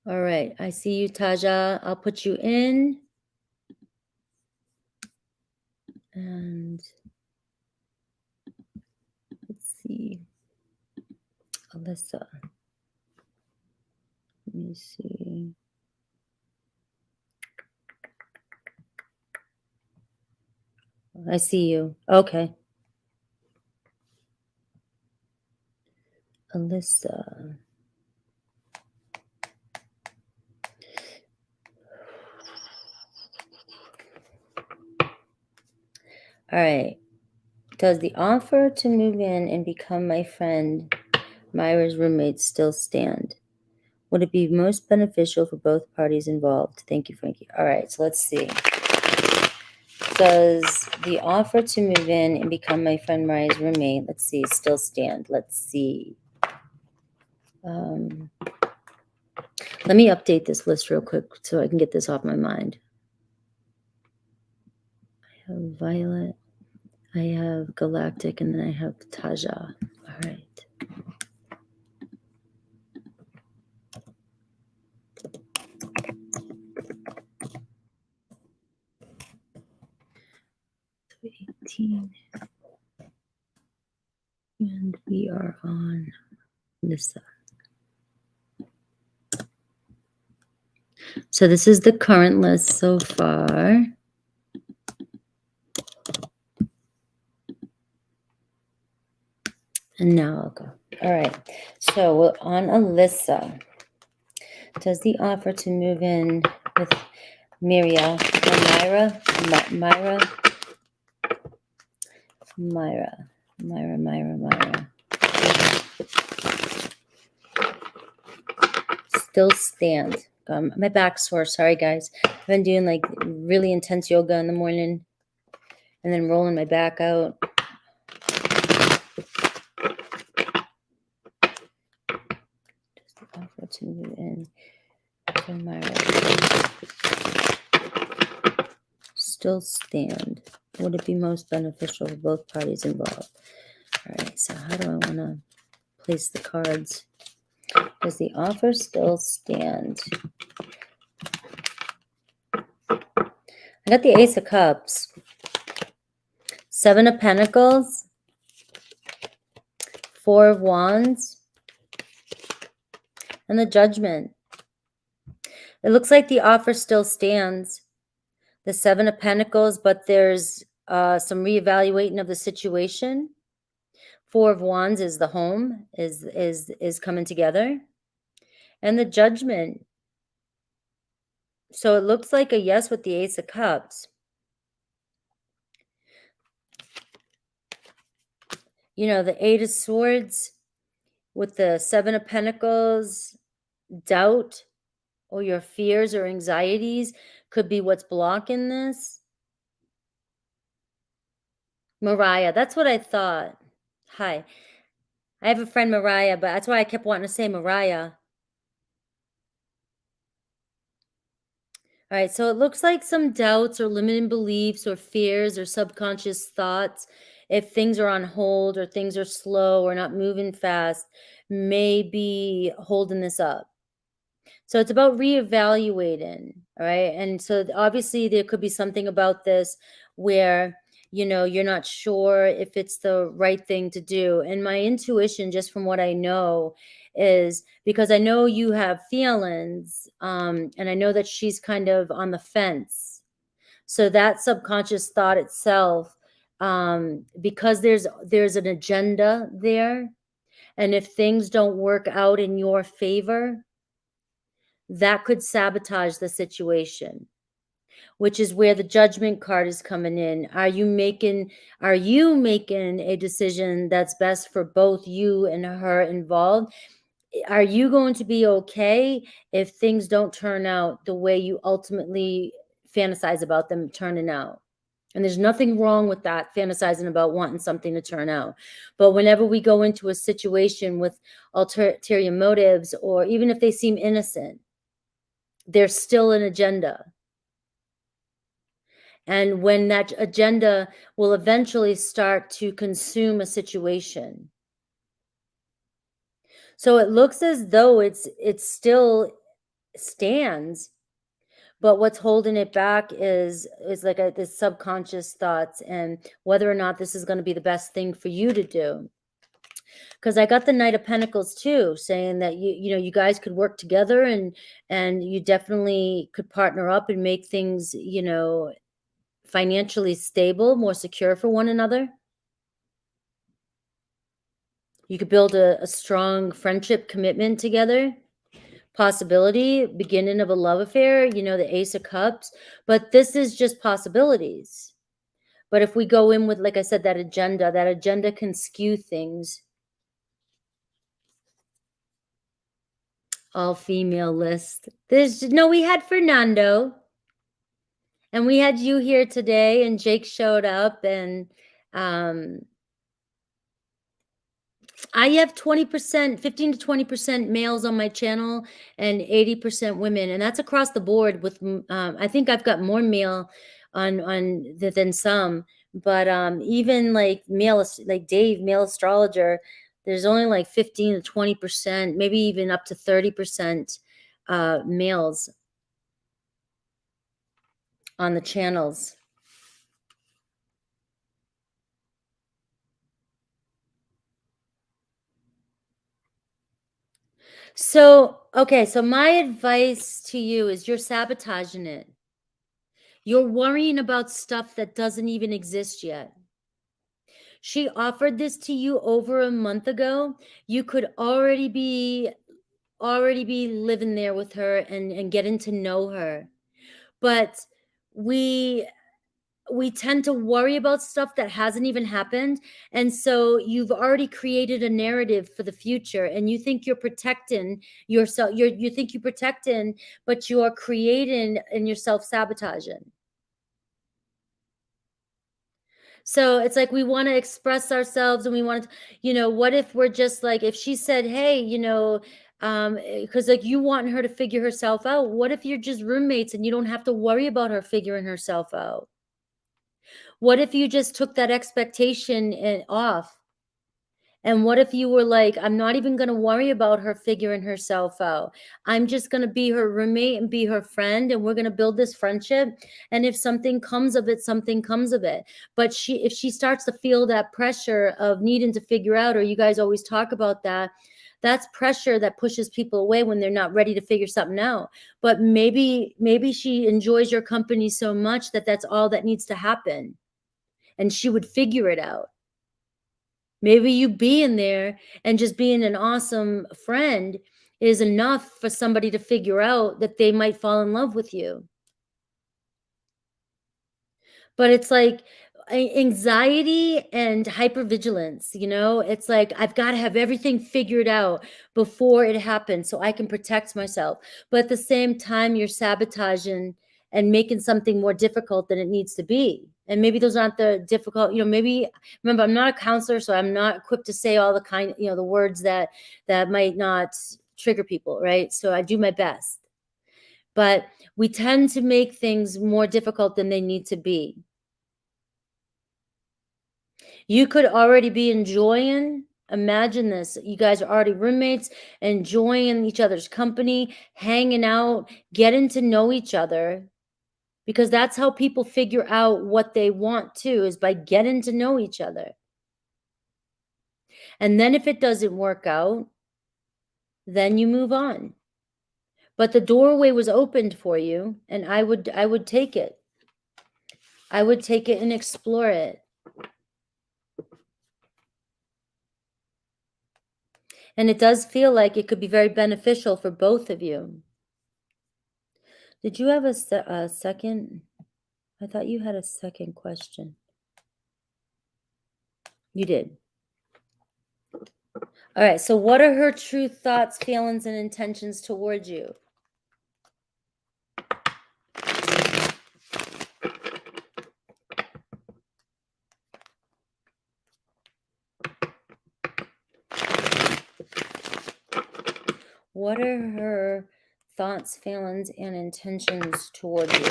All right. I see you, Tasha. I'll put you in. And let's see. Alyssa. Let me see. I see you. Okay. Alyssa. All right. Does the offer to move in and become my friend, Myra's roommate, still stand? Would it be most beneficial for both parties involved? Thank you, Frankie. All right, so let's see. Does the offer to move in and become my friend Myra's roommate, let's see, still stand? Let's see. Let me update this list real quick so I can get this off my mind. I have Violet, I have Galactic, and then I have Tasha. All right. So 18. And we are on Alyssa. So this is the current list so far. And now I'll go. All right. So we're on Alyssa. Does the offer to move in with Myra? Still stand. My back's sore. Sorry, guys. I've been doing like really intense yoga in the morning and then rolling my back out. Does the offer to move in with Myra still stand? Would it be most beneficial for both parties involved? All right, so how do I want to place the cards? Does the offer still stand? I got the Ace of Cups, Seven of Pentacles, Four of Wands, and the Judgment. It looks like the offer still stands. The Seven of Pentacles, but there's some reevaluating of the situation. Four of Wands is the home, is coming together. And the Judgment. So it looks like a yes with the Ace of Cups. The Eight of Swords with the Seven of Pentacles, doubt, or your fears or anxieties could be what's blocking this. Mariah, that's what I thought. Hi. I have a friend, Mariah, but that's why I kept wanting to say Mariah. All right, so it looks like some doubts or limiting beliefs or fears or subconscious thoughts if things are on hold or things are slow or not moving fast, may be holding this up. So it's about reevaluating, all right? And so obviously there could be something about this where, you're not sure if it's the right thing to do. And my intuition, just from what I know, is because I know you have feelings, and I know that she's kind of on the fence. So that subconscious thought itself, because there's an agenda there, and if things don't work out in your favor, that could sabotage the situation, which is where the judgment card is coming in. Are you making a decision that's best for both you and her involved? Are you going to be okay if things don't turn out the way you ultimately fantasize about them turning out? And there's nothing wrong with that, fantasizing about wanting something to turn out. But whenever we go into a situation with ulterior motives, or even if they seem innocent, there's still an agenda. And when that agenda will eventually start to consume a situation. So it looks as though it still stands, but what's holding it back is like this subconscious thoughts, and whether or not this is going to be the best thing for you to do. Because I got the Knight of Pentacles too, saying that you guys could work together, and you definitely could partner up and make things, financially stable, more secure for one another. You could build a strong friendship commitment together. Possibility, beginning of a love affair, the Ace of Cups. But this is just possibilities. But if we go in with, like I said, that agenda can skew things. All female list. We had Fernando. And we had you here today, and Jake showed up, and I have 20%, 15 to 20% males on my channel and 80% women. And that's across the board with, I think I've got more male than some, but even like like Dave, male astrologer, there's only like 15 to 20%, maybe even up to 30% males on the channels. So, okay, so my advice to you is you're sabotaging it. You're worrying about stuff that doesn't even exist yet. She offered this to you over a month ago. You could already be living there with her and getting to know her. But we tend to worry about stuff that hasn't even happened. And so you've already created a narrative for the future, and you think you're protecting yourself. You think you're protecting, but you're creating and you're self-sabotaging. So it's like we want to express ourselves, and we want to, what if we're just like, if she said, hey, because like you want her to figure herself out, what if you're just roommates and you don't have to worry about her figuring herself out? What if you just took that expectation off? And what if you were like, I'm not even going to worry about her figuring herself out. I'm just going to be her roommate and be her friend, and we're going to build this friendship. And if something comes of it, something comes of it. But if she starts to feel that pressure of needing to figure out, or you guys always talk about that, that's pressure that pushes people away when they're not ready to figure something out. But maybe she enjoys your company so much that that's all that needs to happen, and she would figure it out. Maybe you being there and just being an awesome friend is enough for somebody to figure out that they might fall in love with you. But it's like anxiety and hypervigilance, it's like, I've got to have everything figured out before it happens so I can protect myself. But at the same time, you're sabotaging and making something more difficult than it needs to be. And maybe those aren't the difficult, maybe, remember, I'm not a counselor, so I'm not equipped to say all the the words that might not trigger people, right? So I do my best. But we tend to make things more difficult than they need to be. You could already be enjoying, imagine this, you guys are already roommates, enjoying each other's company, hanging out, getting to know each other, because that's how people figure out what they want to, is by getting to know each other. And then if it doesn't work out, then you move on. But the doorway was opened for you, and I would take it. I would take it and explore it. And it does feel like it could be very beneficial for both of you. Did you have a second? I thought you had a second question. You did. All right. So what are her true thoughts, feelings, and intentions towards you? What are her thoughts, feelings, and intentions towards you?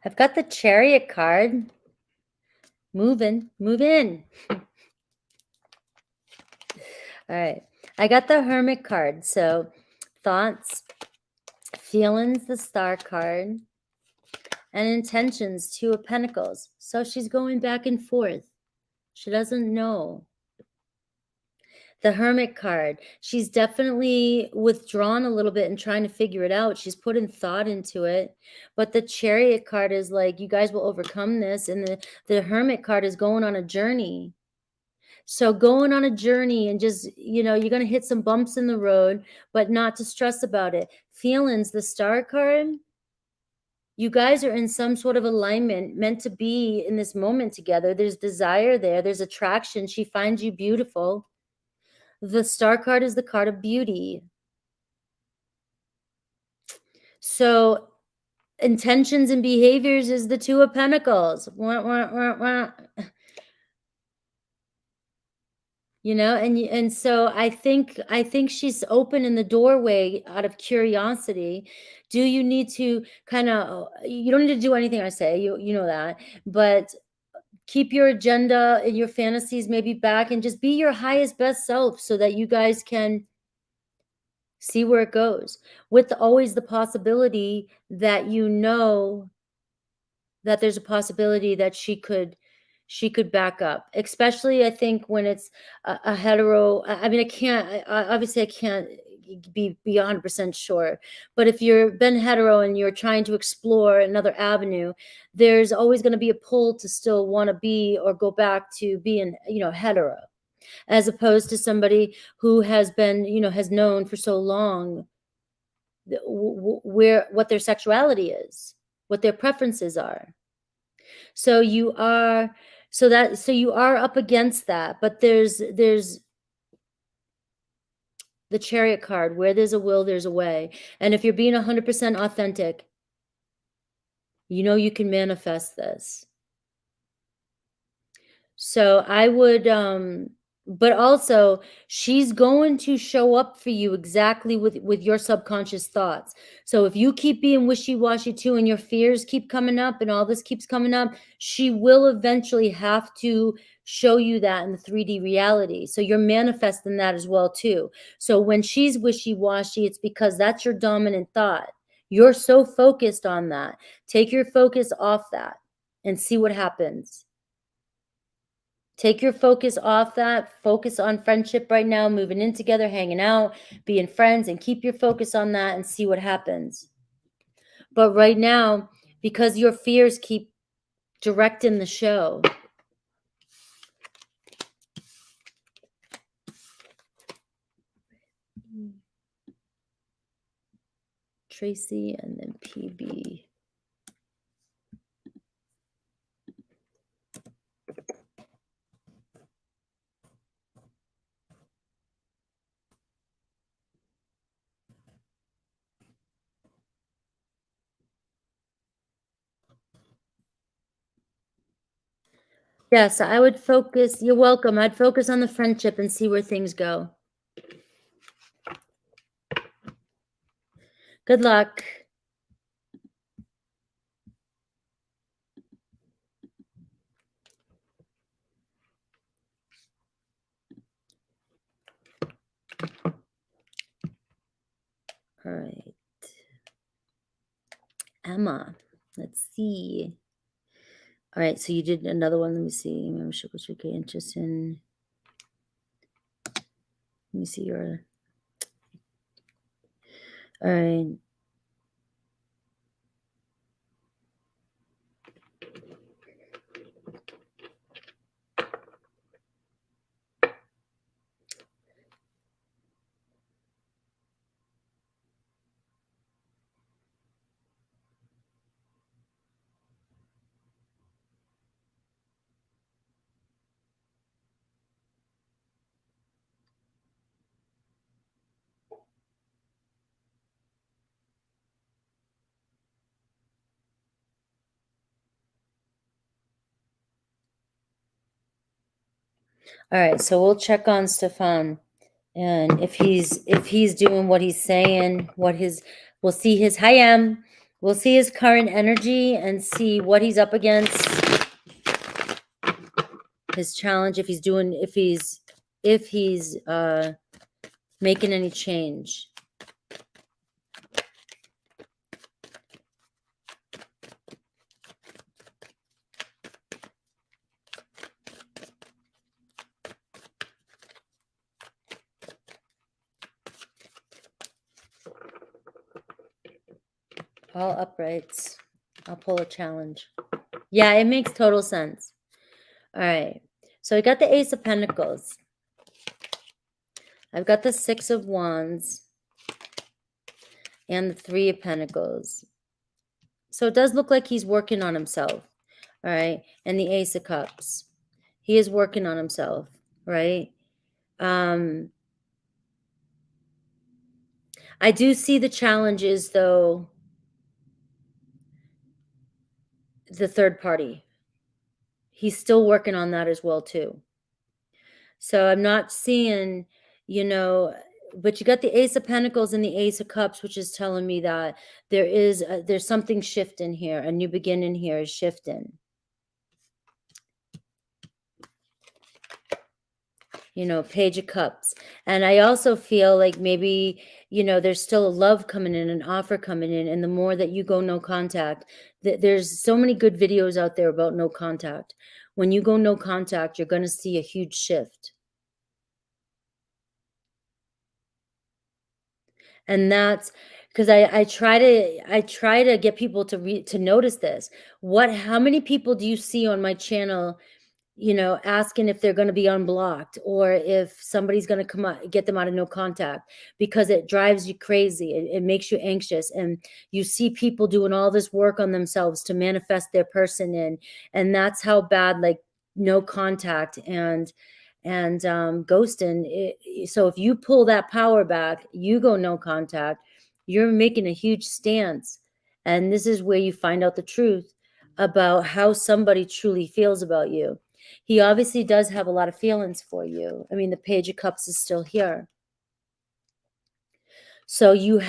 I've got the Chariot card. Move in. All right. I got the Hermit card. So thoughts, feelings, the Star card, and intentions, Two of Pentacles. So she's going back and forth. She doesn't know. The Hermit card, she's definitely withdrawn a little bit and trying to figure it out. She's putting thought into it. But the Chariot card is like, you guys will overcome this. And the Hermit card is going on a journey. So going on a journey and just, you're going to hit some bumps in the road, but not to stress about it. Feelings, the Star card, you guys are in some sort of alignment, meant to be in this moment together. There's desire there. There's attraction. She finds you beautiful. The Star card is the card of beauty. So intentions and behaviors is the Two of Pentacles. Wah, wah, wah, wah. And so I think she's open in the doorway out of curiosity. Do you need to you don't need to do anything I say, you know that, but keep your agenda and your fantasies maybe back and just be your highest best self so that you guys can see where it goes, with always the possibility that that there's a possibility that she could back up, especially I think when it's a hetero. I mean, obviously I can't be 100% sure, but if you're been hetero and you're trying to explore another avenue, there's always going to be a pull to still want to be or go back to being, hetero, as opposed to somebody who has been, has known for so long what their sexuality is, what their preferences are. So you are up against that, but there's the Chariot card. Where there's a will, there's a way. And if you're being 100% authentic, you can manifest this. So I would, but also she's going to show up for you exactly with your subconscious thoughts. So if you keep being wishy-washy too, and your fears keep coming up and all this keeps coming up, she will eventually have to show you that in the 3D reality. So you're manifesting that as well too. So when she's wishy-washy, it's because that's your dominant thought. You're so focused on that. Take your focus off that and see what happens. Take your focus off that. Focus on friendship right now, moving in together, hanging out, being friends, and keep your focus on that and see what happens. But right now, because your fears keep directing the show, Tracy and then PB. Yes, I would focus. You're welcome. I'd focus on the friendship and see where things go. Good luck. All right. Emma, let's see. All right, so you did another one. Let me see. Membership was okay, interest in. Let me see your. All right. All right, so we'll check on Stefan, and if he's doing what he's saying, we'll see his we'll see his current energy and see what he's up against, his challenge, if he's making any change. All uprights. I'll pull a challenge. Yeah, it makes total sense. All right. So I got the Ace of Pentacles. I've got the Six of Wands and the Three of Pentacles. So it does look like he's working on himself. All right. And the Ace of Cups. He is working on himself, right? I do see the challenges, though, the third party. He's still working on that as well, too. So I'm not seeing, but you got the Ace of Pentacles and the Ace of Cups, which is telling me that there's something shifting here. A new beginning here is shifting. Page of Cups. And I also feel like maybe, there's still a love coming in, an offer coming in. And the more that you go no contact, there's so many good videos out there about no contact. When you go no contact, you're going to see a huge shift. And that's because I try to get people to notice this. How many people do you see on my channel, asking if they're going to be unblocked or if somebody's going to come out, get them out of no contact, because it drives you crazy. It makes you anxious. And you see people doing all this work on themselves to manifest their person in. And that's how bad, like, no contact and ghosting. So if you pull that power back, you go no contact, you're making a huge stance. And this is where you find out the truth about how somebody truly feels about you. He obviously does have a lot of feelings for you. I mean, the Page of Cups is still here. So you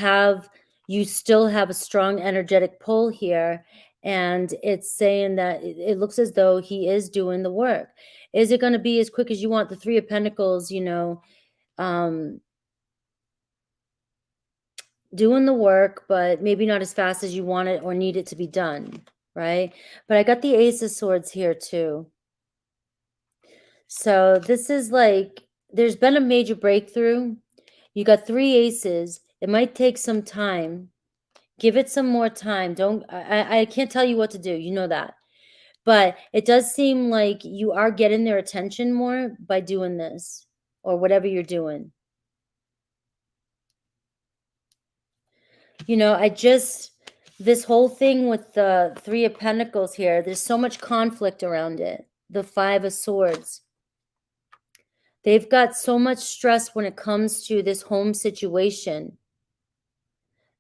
still have a strong energetic pull here. And it's saying that it looks as though he is doing the work. Is it going to be as quick as you want? The Three of Pentacles, doing the work, but maybe not as fast as you want it or need it to be done, right? But I got the Ace of Swords here too. So this is like, there's been a major breakthrough. You got 3 aces. It might take some time. Give it some more time. I can't tell you what to do. You know that. But it does seem like you are getting their attention more by doing this or whatever you're doing. This whole thing with the Three of Pentacles here, there's so much conflict around it. The Five of Swords. They've got so much stress when it comes to this home situation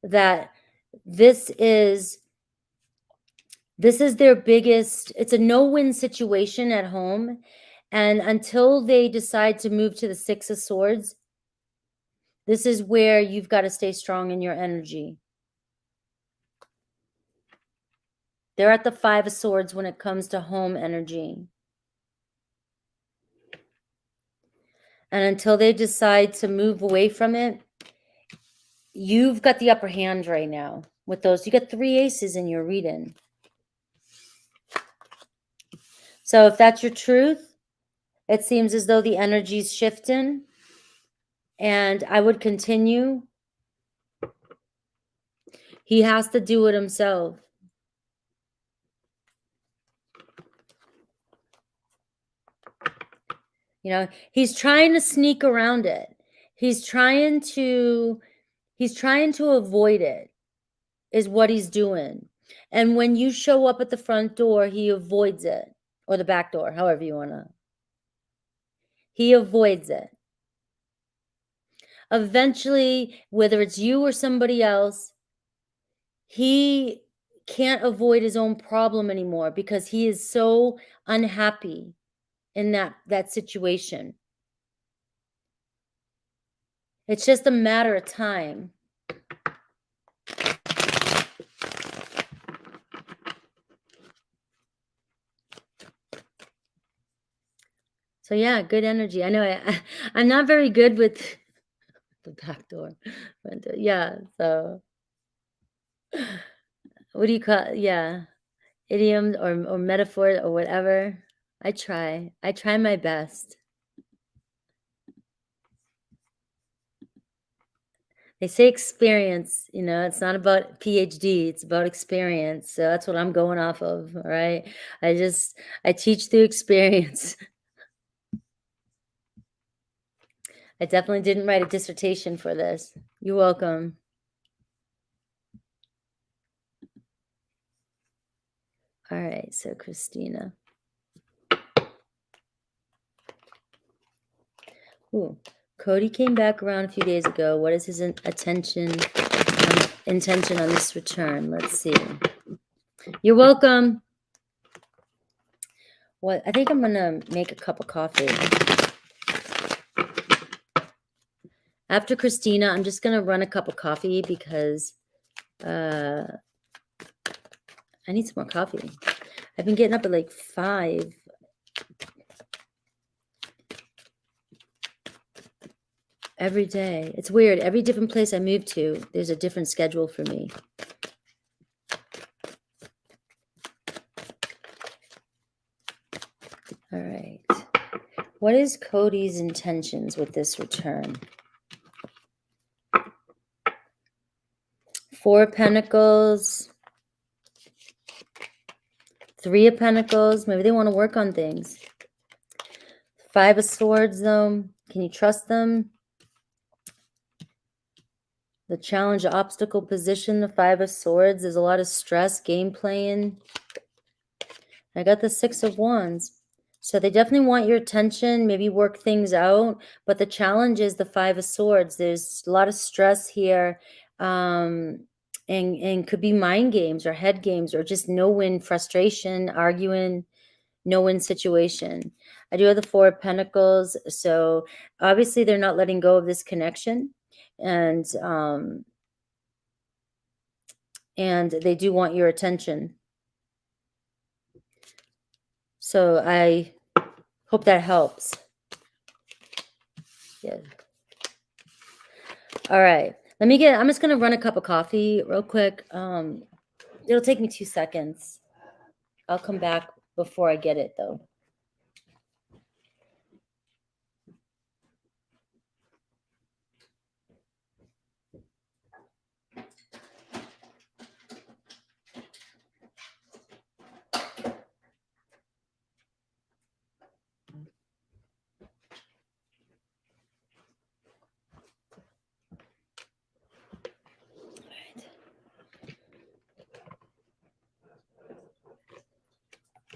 that this is This is their biggest, it's a no-win situation at home. And until they decide to move to the Six of Swords, this is where you've got to stay strong in your energy. They're at the Five of Swords when it comes to home energy. And until they decide to move away from it, you've got the upper hand right now with those. You got 3 aces in your reading. So if that's your truth, it seems as though the energy's shifting. And I would continue. He has to do it himself. You know, he's trying to sneak around it. He's trying to avoid it, is what he's doing. And when you show up at the front door, he avoids it, or the back door, however you want to. He avoids it. Eventually, whether it's you or somebody else, he can't avoid his own problem anymore because he is so unhappy in that situation. It's just a matter of time. So yeah, good energy. I know I'm not very good with the back door. But yeah, so what do you call, yeah, idiom or metaphor or whatever. I try my best. They say experience, you know, it's not about PhD, it's about experience. So that's what I'm going off of. All right. I teach through experience. I definitely didn't write a dissertation for this. You're welcome. All right. So Christina. Ooh. Cody came back around a few days ago. What is his intention on this return? Let's see. You're welcome. What? I think I'm gonna make a cup of coffee. After Christina, I'm just gonna run a cup of coffee because I need some more coffee. I've been getting up at like 5. Every day. It's weird. Every different place I move to, there's a different schedule for me. All right. What is Cody's intentions with this return? 4 of Pentacles. 3 of Pentacles. Maybe they want to work on things. 5 of Swords, though. Can you trust them? The challenge, obstacle position, the 5 of Swords. There's a lot of stress, game playing. I got the 6 of Wands. So they definitely want your attention, maybe work things out. But the challenge is the 5 of Swords. There's a lot of stress here. And could be mind games or head games or just no-win frustration, arguing, no-win situation. I do have the 4 of Pentacles. So obviously they're not letting go of this connection. And they do want your attention. So I hope that helps. Yeah. All right. I'm just going to run a cup of coffee real quick. It'll take me 2 seconds. I'll come back before I get it, though.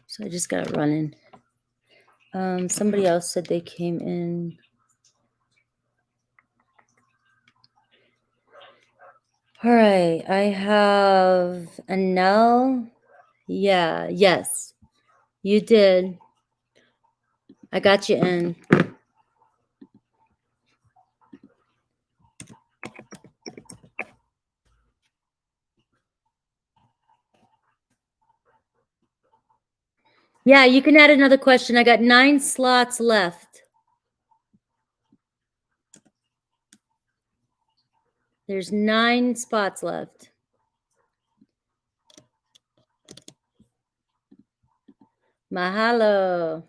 So I just got it running. Somebody else said they came in. All right. I have Anila. Yeah, yes, you did. I got you in. Yeah, you can add another question. I got 9 slots left. There's 9 spots left. Mahalo.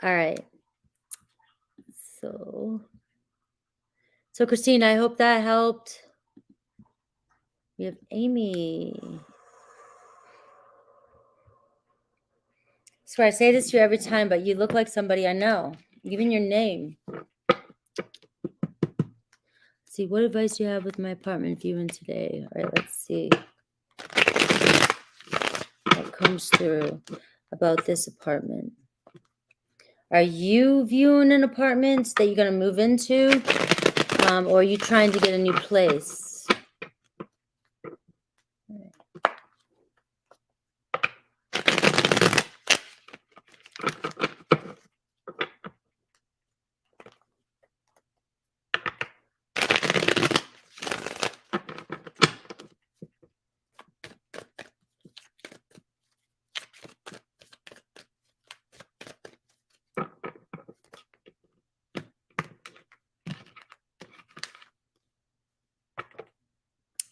All right. So Christina, I hope that helped. We have Amy. Swear I say this to you every time, but you look like somebody I know. Even your name. Let's see, what advice do you have with my apartment viewing today? All right, let's see what comes through about this apartment. Are you viewing an apartment that you're going to move into? Or are you trying to get a new place?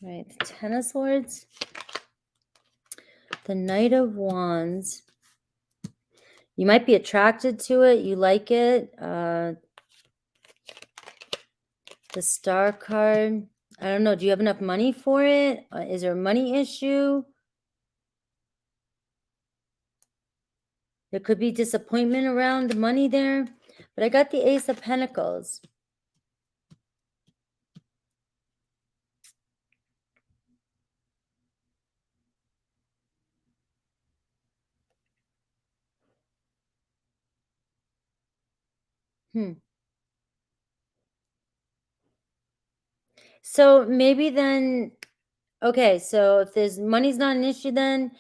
All right, the Ten of Swords, the Knight of Wands. You might be attracted to it. You like it. The Star card. I don't know. Do you have enough money for it? Is there a money issue? There could be disappointment around the money there. But I got the Ace of Pentacles. So maybe then, okay, so if there's money's not an issue, then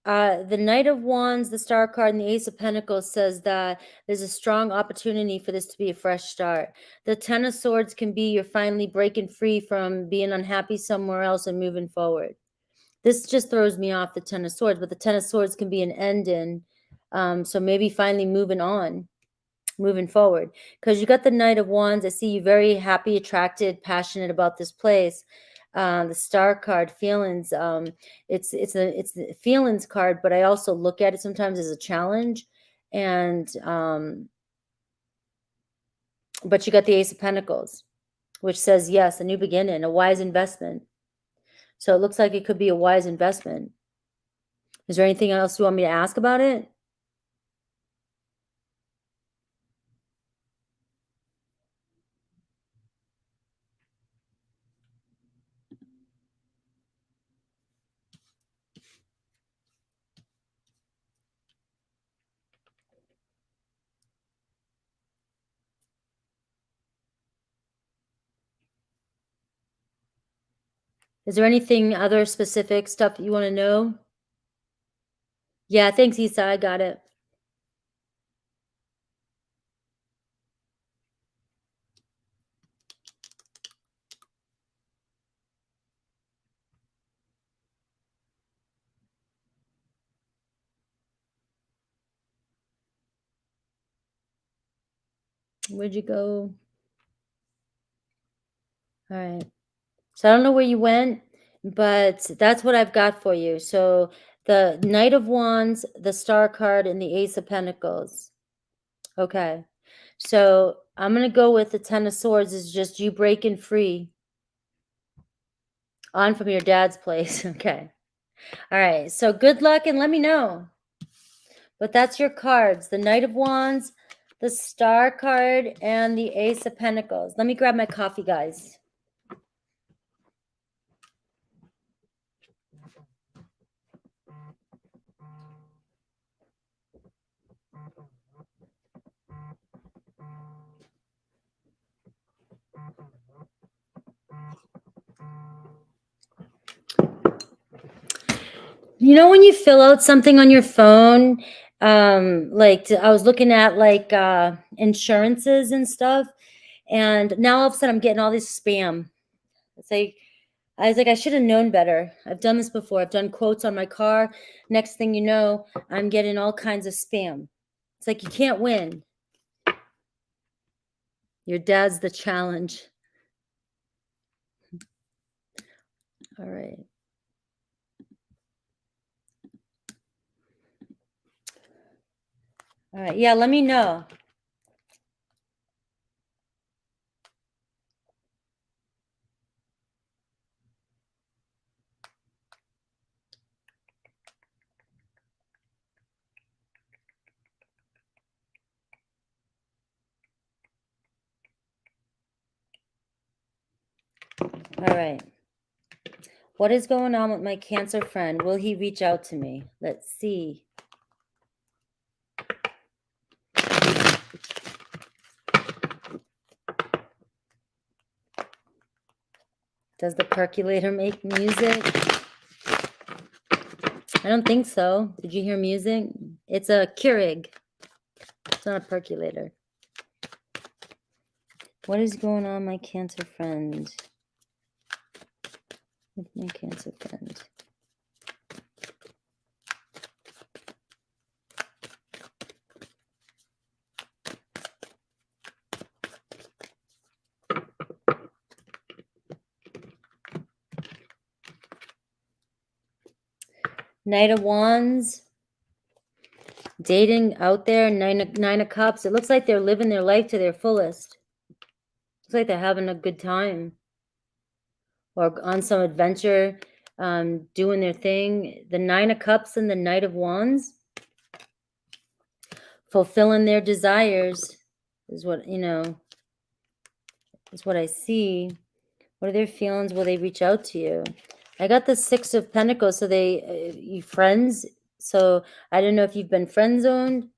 the Knight of Wands, the Star card, and the Ace of Pentacles says that there's a strong opportunity for this to be a fresh start. The Ten of Swords can be you're finally breaking free from being unhappy somewhere else and moving forward. This just throws me off, the Ten of Swords, but the Ten of Swords can be an ending. So maybe finally moving on, moving forward. Because you got the Knight of Wands. I see you very happy, attracted, passionate about this place. The Star card, feelings. It's the feelings card, but I also look at it sometimes as a challenge. And but you got the Ace of Pentacles, which says yes, a new beginning, a wise investment. So it looks like it could be a wise investment. Is there anything else you want me to ask about it? Is there anything other specific stuff that you want to know? Yeah, thanks, Issa. I got it. Where'd you go? All right. So I don't know where you went, but that's what I've got for you. So the Knight of Wands, the Star card, and the Ace of Pentacles. Okay. So I'm going to go with the Ten of Swords is just you breaking free on from your dad's place. Okay. All right. So good luck and let me know. But that's your cards. The Knight of Wands, the Star card, and the Ace of Pentacles. Let me grab my coffee, guys. You know when you fill out something on your phone, like I was looking at like insurances and stuff, and now all of a sudden I'm getting all this spam. It's like I was like, I should have known better. I've done this before. I've done quotes on my car. Next thing you know, I'm getting all kinds of spam. It's like you can't win. Your dad's the challenge. All right. All right. Yeah, let me know. All right. What is going on with my Cancer friend? Will he reach out to me? Let's see. Does the percolator make music? I don't think so. Did you hear music? It's a Keurig. It's not a percolator. What is going on, my Cancer friend? With my Cancer friend. Knight of Wands. Dating out there. Nine of Cups. It looks like they're living their life to their fullest. Looks like they're having a good time. Or on some adventure. Doing their thing. The Nine of Cups and the Knight of Wands. Fulfilling their desires is what, you know, is what I see. What are their feelings? Will they reach out to you? I got the Six of Pentacles. So you friends. So I don't know if you've been friend zoned,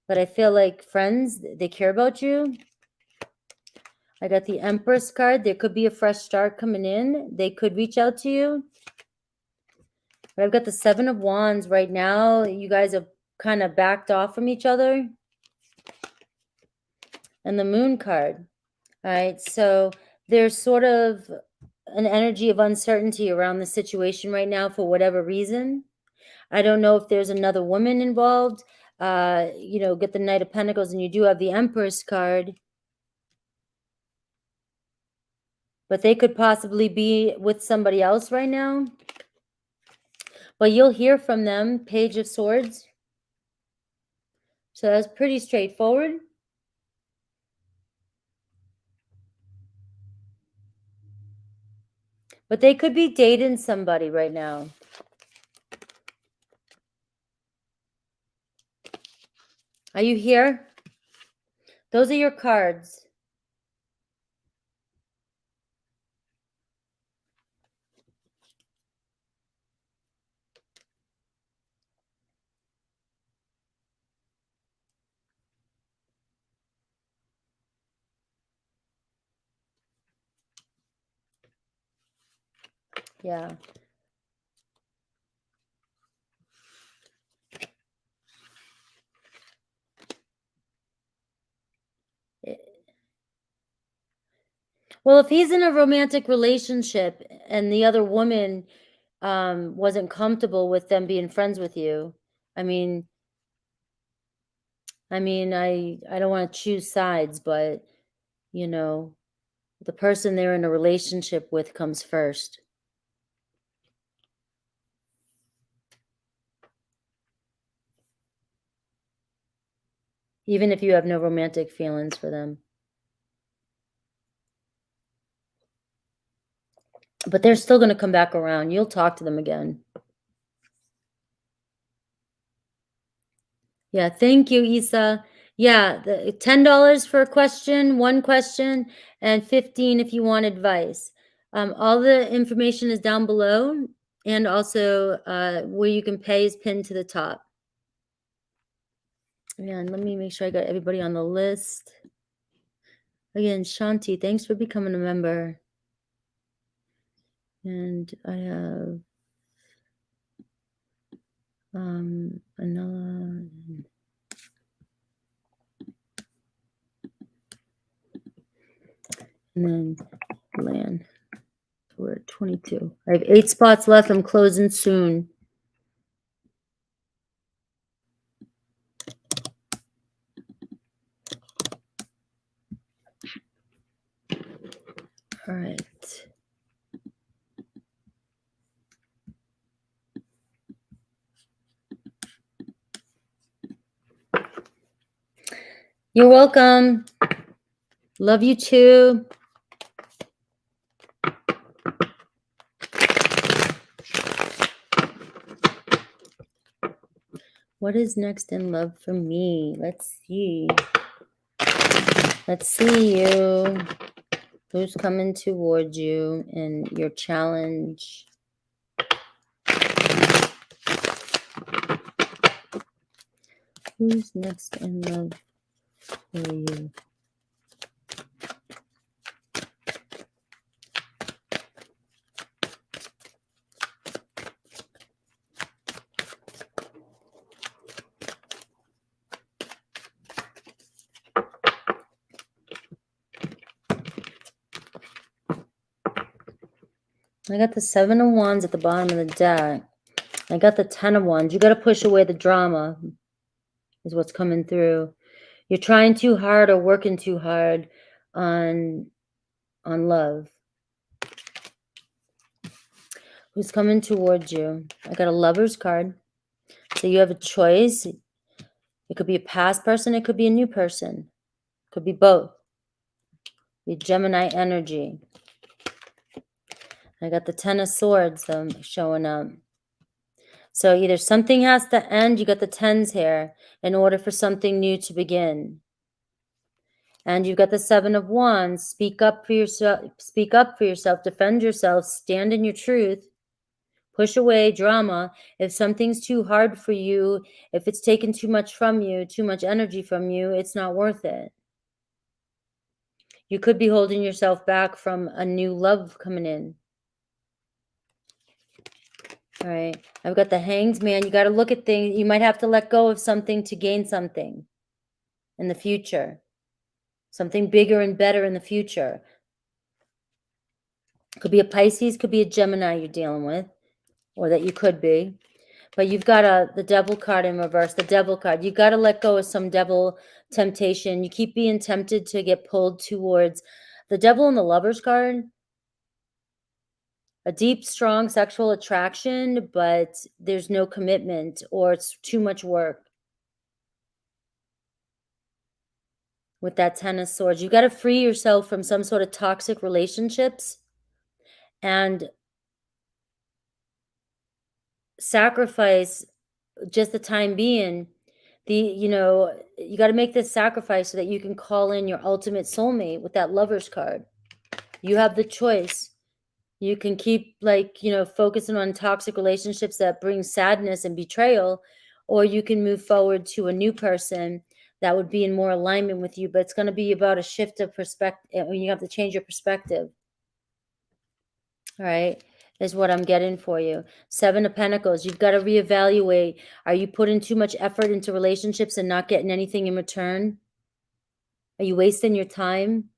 but I feel like friends, they care about you. I got the Empress card. There could be a fresh start coming in. They could reach out to you. But I've got the Seven of Wands right now. You guys have kind of backed off from each other. And the Moon card. All right. So there's sort of an energy of uncertainty around the situation right now for whatever reason. I don't know if there's another woman involved. You know, get the Knight of Pentacles and you do have the Empress card. But they could possibly be with somebody else right now. But you'll hear from them. Page of Swords. So that's pretty straightforward. But they could be dating somebody right now. Are you here? Those are your cards. Yeah. Well, if he's in a romantic relationship and the other woman wasn't comfortable with them being friends with you, I mean, I don't want to choose sides, but you know, the person they're in a relationship with comes first. Even if you have no romantic feelings for them. But they're still going to come back around. You'll talk to them again. Yeah, thank you, Isa. Yeah, the $10 for a question, one question, and 15 if you want advice. All the information is down below, and also where you can pay is pinned to the top. And let me make sure I got everybody on the list. Again, Shanti, thanks for becoming a member. And I have Anila, and then land. We're at 22. I have 8 spots left. I'm closing soon. All right. You're welcome. Love you too. What is next in love for me? Let's see. Let's see you. Who's coming towards you in your challenge? Who's next in love for you? I got the 7 of Wands at the bottom of the deck. I got the 10 of Wands. You got to push away the drama is what's coming through. You're trying too hard or working too hard on love. Who's coming towards you? I got a Lover's card. So you have a choice. It could be a past person. It could be a new person. It could be both. Your Gemini energy. I got the 10 of Swords showing up. So either something has to end. You got the 10s here in order for something new to begin. And you've got the 7 of Wands. Speak up for yourself. Speak up for yourself. Defend yourself. Stand in your truth. Push away drama. If something's too hard for you, if it's taken too much from you, too much energy from you, it's not worth it. You could be holding yourself back from a new love coming in. All right. I've got the Hanged Man. You got to look at things. You might have to let go of something to gain something in the future. Something bigger and better in the future. Could be a Pisces, could be a Gemini you're dealing with, or that you could be. But you've got the Devil card in reverse, the Devil card. You got to let go of some devil temptation. You keep being tempted to get pulled towards the Devil and the Lover's card. A deep, strong sexual attraction, but there's no commitment or it's too much work. With that 10 of Swords, you got to free yourself from some sort of toxic relationships and sacrifice just the time being. You got to make this sacrifice so that you can call in your ultimate soulmate with that Lover's card. You have the choice. You can keep focusing on toxic relationships that bring sadness and betrayal, or you can move forward to a new person that would be in more alignment with you, but it's going to be about a shift of perspective. You have to change your perspective. All right, is what I'm getting for you. 7 of Pentacles. You've got to reevaluate. Are you putting too much effort into relationships and not getting anything in return? Are you wasting your time?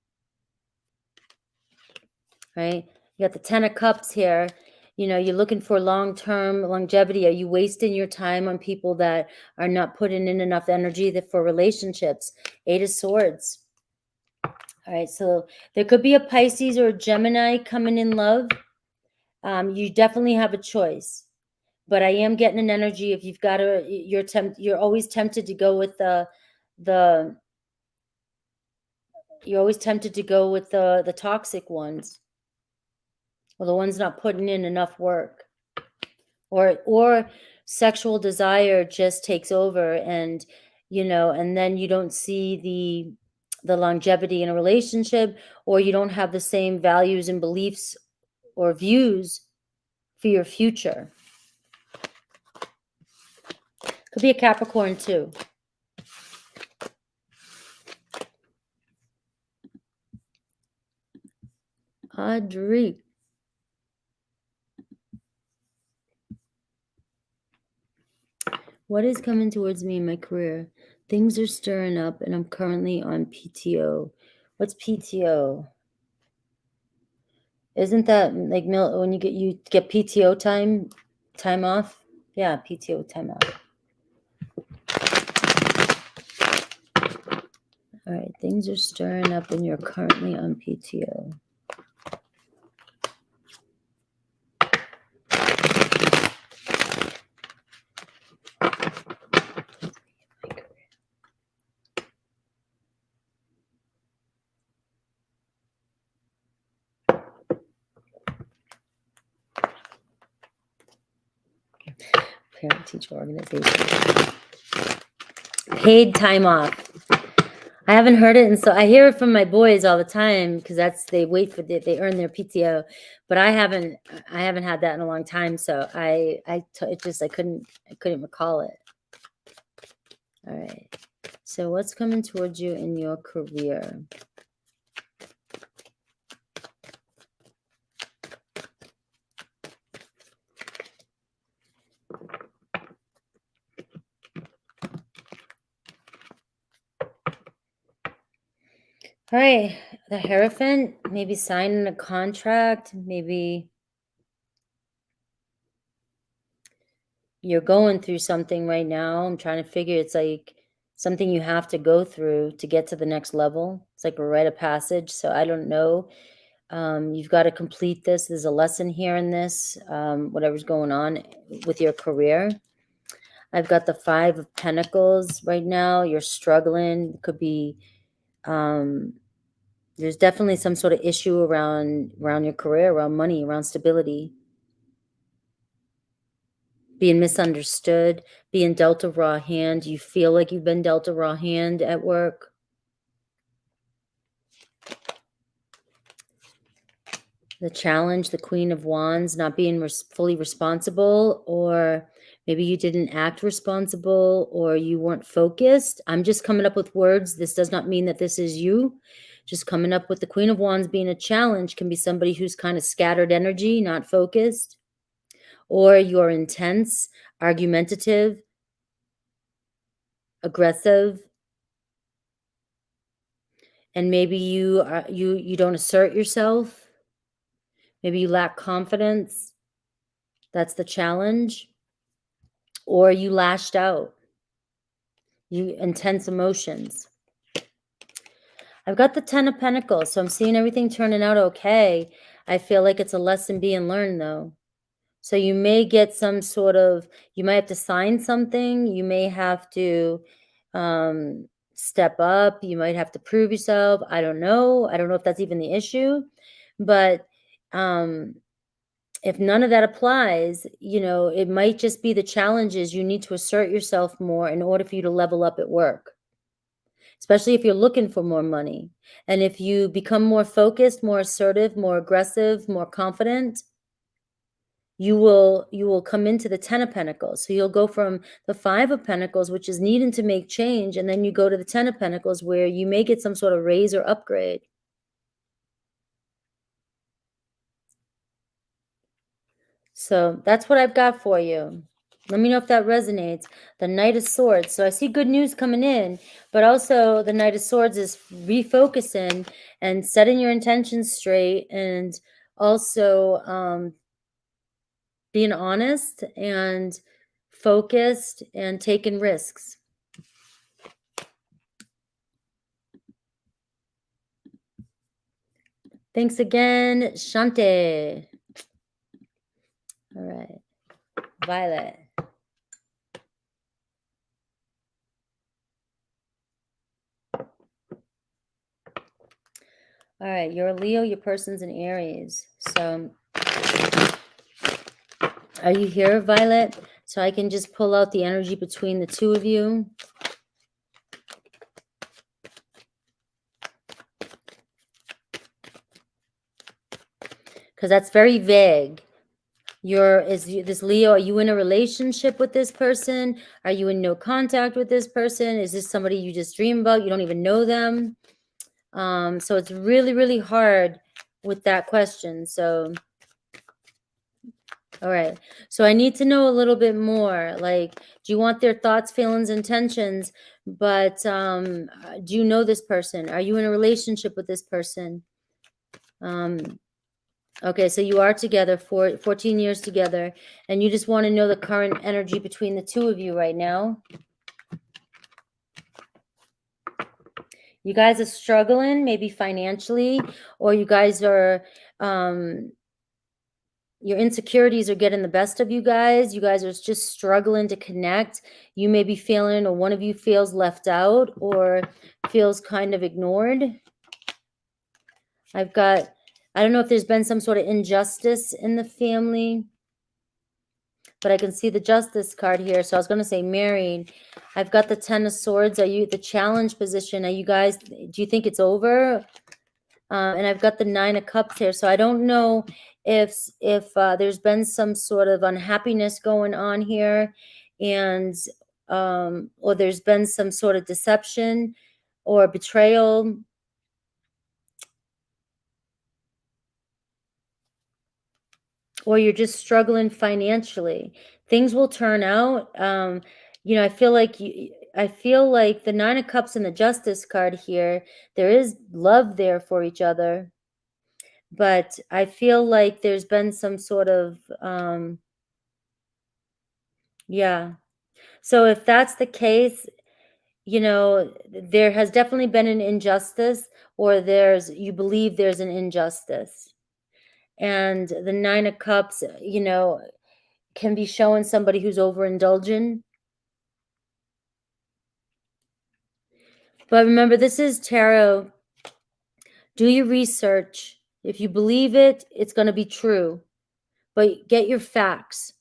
Right? You got the 10 of Cups here. You're looking for long-term longevity. Are you wasting your time on people that are not putting in enough energy for relationships? 8 of Swords. All right, so there could be a Pisces or a Gemini coming in love. You definitely have a choice, but I am getting an energy. If you've got you're always tempted to go with you're always tempted to go with the toxic ones, or the ones not putting in enough work, or sexual desire just takes over, and and then you don't see the longevity in a relationship, or you don't have the same values and beliefs or views for your future. Could be a Capricorn too. Audrey. What is coming towards me in my career? Things are stirring up and I'm currently on PTO. What's PTO? Isn't that like when you get PTO time off? Yeah, PTO time off. All right, things are stirring up and you're currently on PTO. Parent-teacher organization. Paid time off. I haven't heard it, and so I hear it from my boys all the time because they wait for they earn their PTO, but I haven't had that in a long time. So I couldn't recall it. All right. So what's coming towards you in your career? All right, the Hierophant, maybe signing a contract, maybe you're going through something right now. I'm trying to figure, it's like something you have to go through to get to the next level. It's like a rite of passage. So I don't know. You've got to complete this. There's a lesson here in this, whatever's going on with your career. I've got the 5 of Pentacles right now. You're struggling. It could be, there's definitely some sort of issue around your career, around money, around stability. Being misunderstood, being dealt a raw hand. You feel like you've been dealt a raw hand at work. The Challenge, the Queen of Wands, not being fully responsible, or maybe you didn't act responsible, or you weren't focused. I'm just coming up with words. This does not mean that this is you. Just coming up with the Queen of Wands being a challenge can be somebody who's kind of scattered energy, not focused, or you're intense, argumentative, aggressive, and maybe you don't assert yourself. Maybe you lack confidence. That's the Challenge. Or you lashed out. You intense emotions. I've got the 10 of Pentacles, so I'm seeing everything turning out okay. I feel like it's a lesson being learned, though. So you may get some sort of, you might have to sign something. You may have to step up. You might have to prove yourself. I don't know. I don't know if that's even the issue. But if none of that applies, it might just be the challenges. You need to assert yourself more in order for you to level up at work, especially if you're looking for more money. And if you become more focused, more assertive, more aggressive, more confident, you will come into the 10 of Pentacles. So you'll go from the 5 of Pentacles, which is needing to make change, and then you go to the 10 of Pentacles, where you may get some sort of raise or upgrade. So that's what I've got for you. Let me know if that resonates. The Knight of Swords. So I see good news coming in, but also the Knight of Swords is refocusing and setting your intentions straight, and also being honest and focused and taking risks. Thanks again, Shante. All right. Violet. All right, you're a Leo, your person's an Aries. So are you here, Violet? So I can just pull out the energy between the two of you. Because that's very vague. This Leo, are you in a relationship with this person? Are you in no contact with this person? Is this somebody you just dream about? You don't even know them. So it's really, really hard with that question. So All right. So I need to know a little bit more. Like, do you want their thoughts, feelings, intentions? But do you know this person? Are you in a relationship with this person? Okay, so you are together for 14 years together, and you just want to know the current energy between the two of you right now. You guys are struggling, maybe financially, or you guys are, your insecurities are getting the best of you guys. You guys are just struggling to connect. You may be feeling, or one of you feels left out or feels kind of ignored. I don't know if there's been some sort of injustice in the family, but I can see the Justice card here. So I was going to say married. I've got the Ten of Swords. Are you the challenge position? Are you guys, do you think it's over? And I've got the Nine of Cups here. So I don't know if there's been some sort of unhappiness going on here, and or there's been some sort of deception or betrayal. Or you're just struggling financially. Things will turn out. You know, I feel like the Nine of Cups and the Justice card here, there is love there for each other. But I feel like there's been some sort of, yeah. So if that's the case, you know, there has definitely been an injustice, or you believe there's an injustice. And the Nine of Cups, you know, can be showing somebody who's overindulgent. But remember, this is tarot. Do your research. If you believe it, it's going to be true. But get your facts.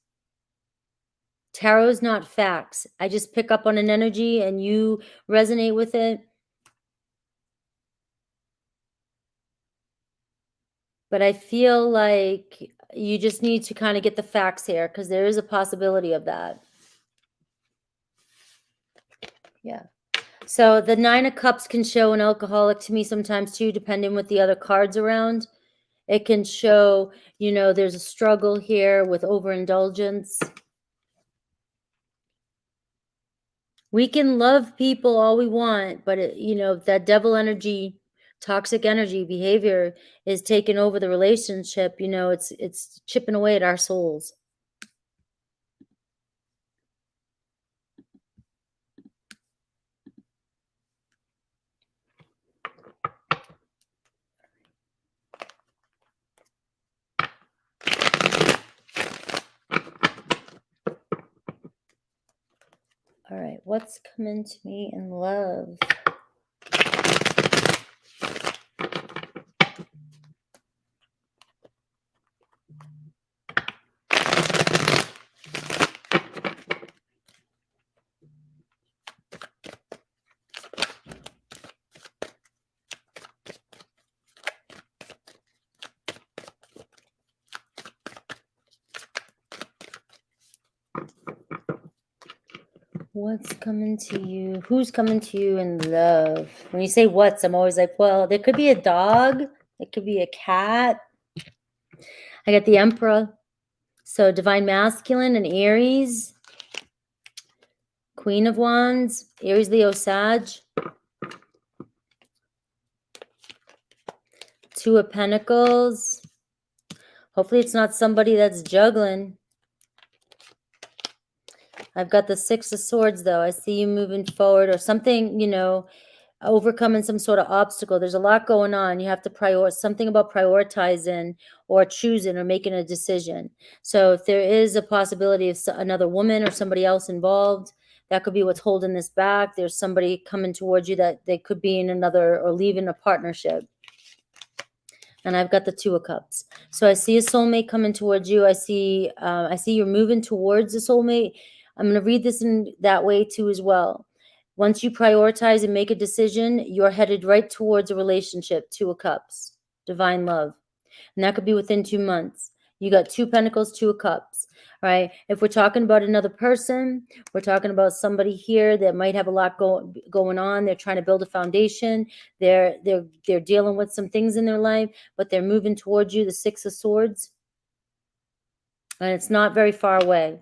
Tarot is not facts. I just pick up on an energy and you resonate with it. But I feel like you just need to kind of get the facts here, because there is a possibility of that. Yeah. So the Nine of Cups can show an alcoholic to me sometimes too, depending with the other cards around. It can show, you know, there's a struggle here with overindulgence. We can love people all we want, but you know, that devil energy, toxic energy behavior is taking over the relationship. You know, it's chipping away at our souls. All right, what's coming to me in love? What's coming to you? Who's coming to you in love? When you say what's, I'm always like, well, there could be a dog. It could be a cat. I got the Emperor. So Divine Masculine and Aries. Queen of Wands. Aries, Leo, Sag. Two of Pentacles. Hopefully it's not somebody that's juggling. I've got the Six of Swords, though. I see you moving forward, or something, you know, overcoming some sort of obstacle. There's a lot going on. You have to prioritize, something about prioritizing or choosing or making a decision. So if there is a possibility of another woman or somebody else involved, that could be what's holding this back. There's somebody coming towards you that they could be in another or leaving a partnership. And I've got the Two of Cups. So I see a soulmate coming towards you. I see you're moving towards a soulmate. I'm going to read this in that way too as well. Once you prioritize and make a decision, you're headed right towards a relationship. Two of Cups, divine love. And that could be within 2 months. You got Two Pentacles, Two of Cups. All right. If we're talking about another person, we're talking about somebody here that might have a lot going on. They're trying to build a foundation. They're dealing with some things in their life, but they're moving towards you. The Six of Swords. And it's not very far away.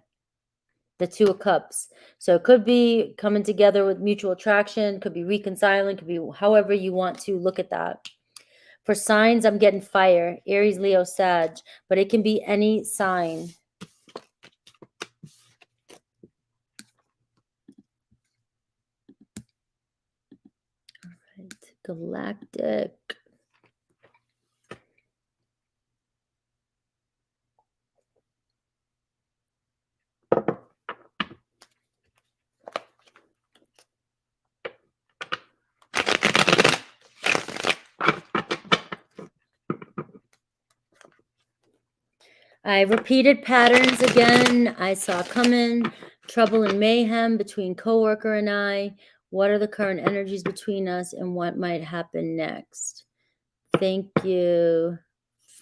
The Two of Cups. So it could be coming together with mutual attraction, could be reconciling, could be however you want to look at that. For signs, I'm getting fire, Aries, Leo, Sag, but it can be any sign. All right, Galactic. I repeated patterns again. I saw coming, trouble and mayhem between coworker and I. What are the current energies between us and what might happen next? Thank you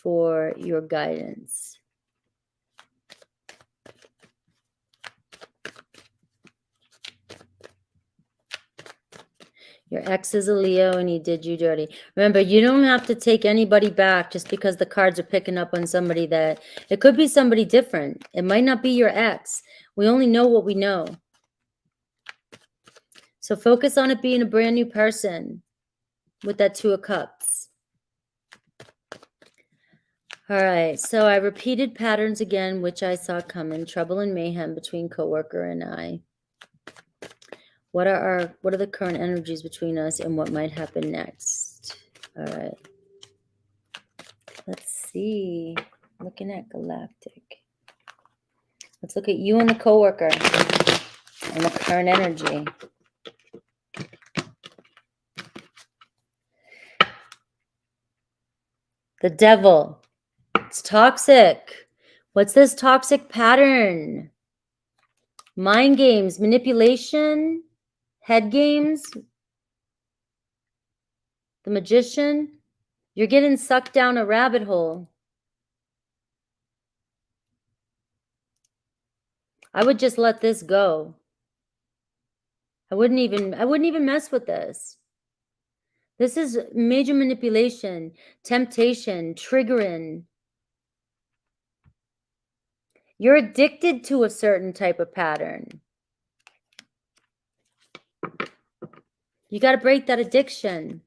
for your guidance. Your ex is a Leo and he did you dirty. Remember, you don't have to take anybody back just because the cards are picking up on somebody that... It could be somebody different. It might not be your ex. We only know what we know. So focus on it being a brand new person with that Two of Cups. All right, so I repeated patterns again, which I saw coming. Trouble and mayhem between coworker and I. What are the current energies between us and what might happen next? All right. Let's see. Looking at Galactic. Let's look at you and the coworker and the current energy. The Devil. It's toxic. What's this toxic pattern? Mind games, manipulation, head games. The Magician. You're getting sucked down a rabbit hole. I would just let this go. I wouldn't even mess with this. This is major manipulation, temptation, triggering. You're addicted to a certain type of pattern. You got to break that addiction.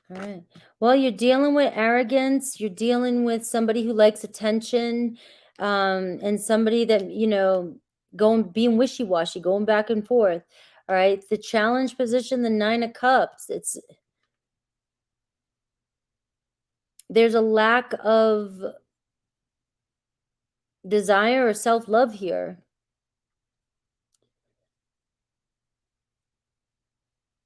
All right. Well, you're dealing with arrogance. You're dealing with somebody who likes attention, and somebody that, you know, being wishy-washy, going back and forth. All right. The challenge position, the Nine of Cups. There's a lack of desire or self-love here.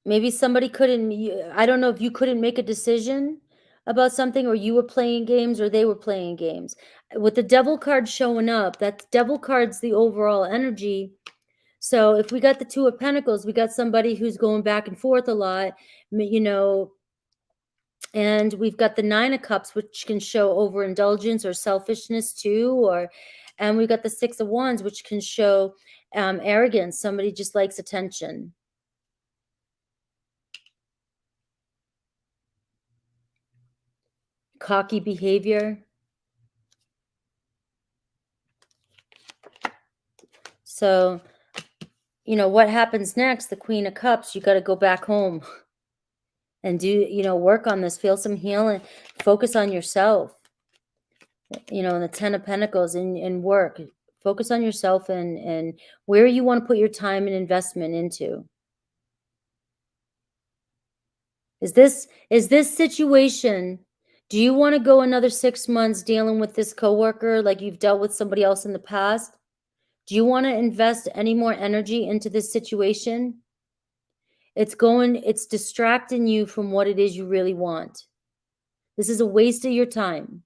Maybe somebody couldn't, I don't know if you couldn't make a decision about something, or you were playing games or they were playing games. With the Devil card showing up, that Devil card's the overall energy. So if we got the Two of Pentacles, we got somebody who's going back and forth a lot, you know, and we've got the Nine of Cups, which can show overindulgence or selfishness too, and we've got the Six of Wands, which can show arrogance. Somebody just likes attention. Cocky behavior. So, you know, what happens next? The Queen of Cups, you got to go back home and do, you know, work on this, feel some healing, focus on yourself, you know, and the Ten of Pentacles and work, focus on yourself and where you want to put your time and investment into. Is this situation, do you want to go another 6 months dealing with this coworker like you've dealt with somebody else in the past? Do you want to invest any more energy into this situation? It's distracting you from what it is you really want. This is a waste of your time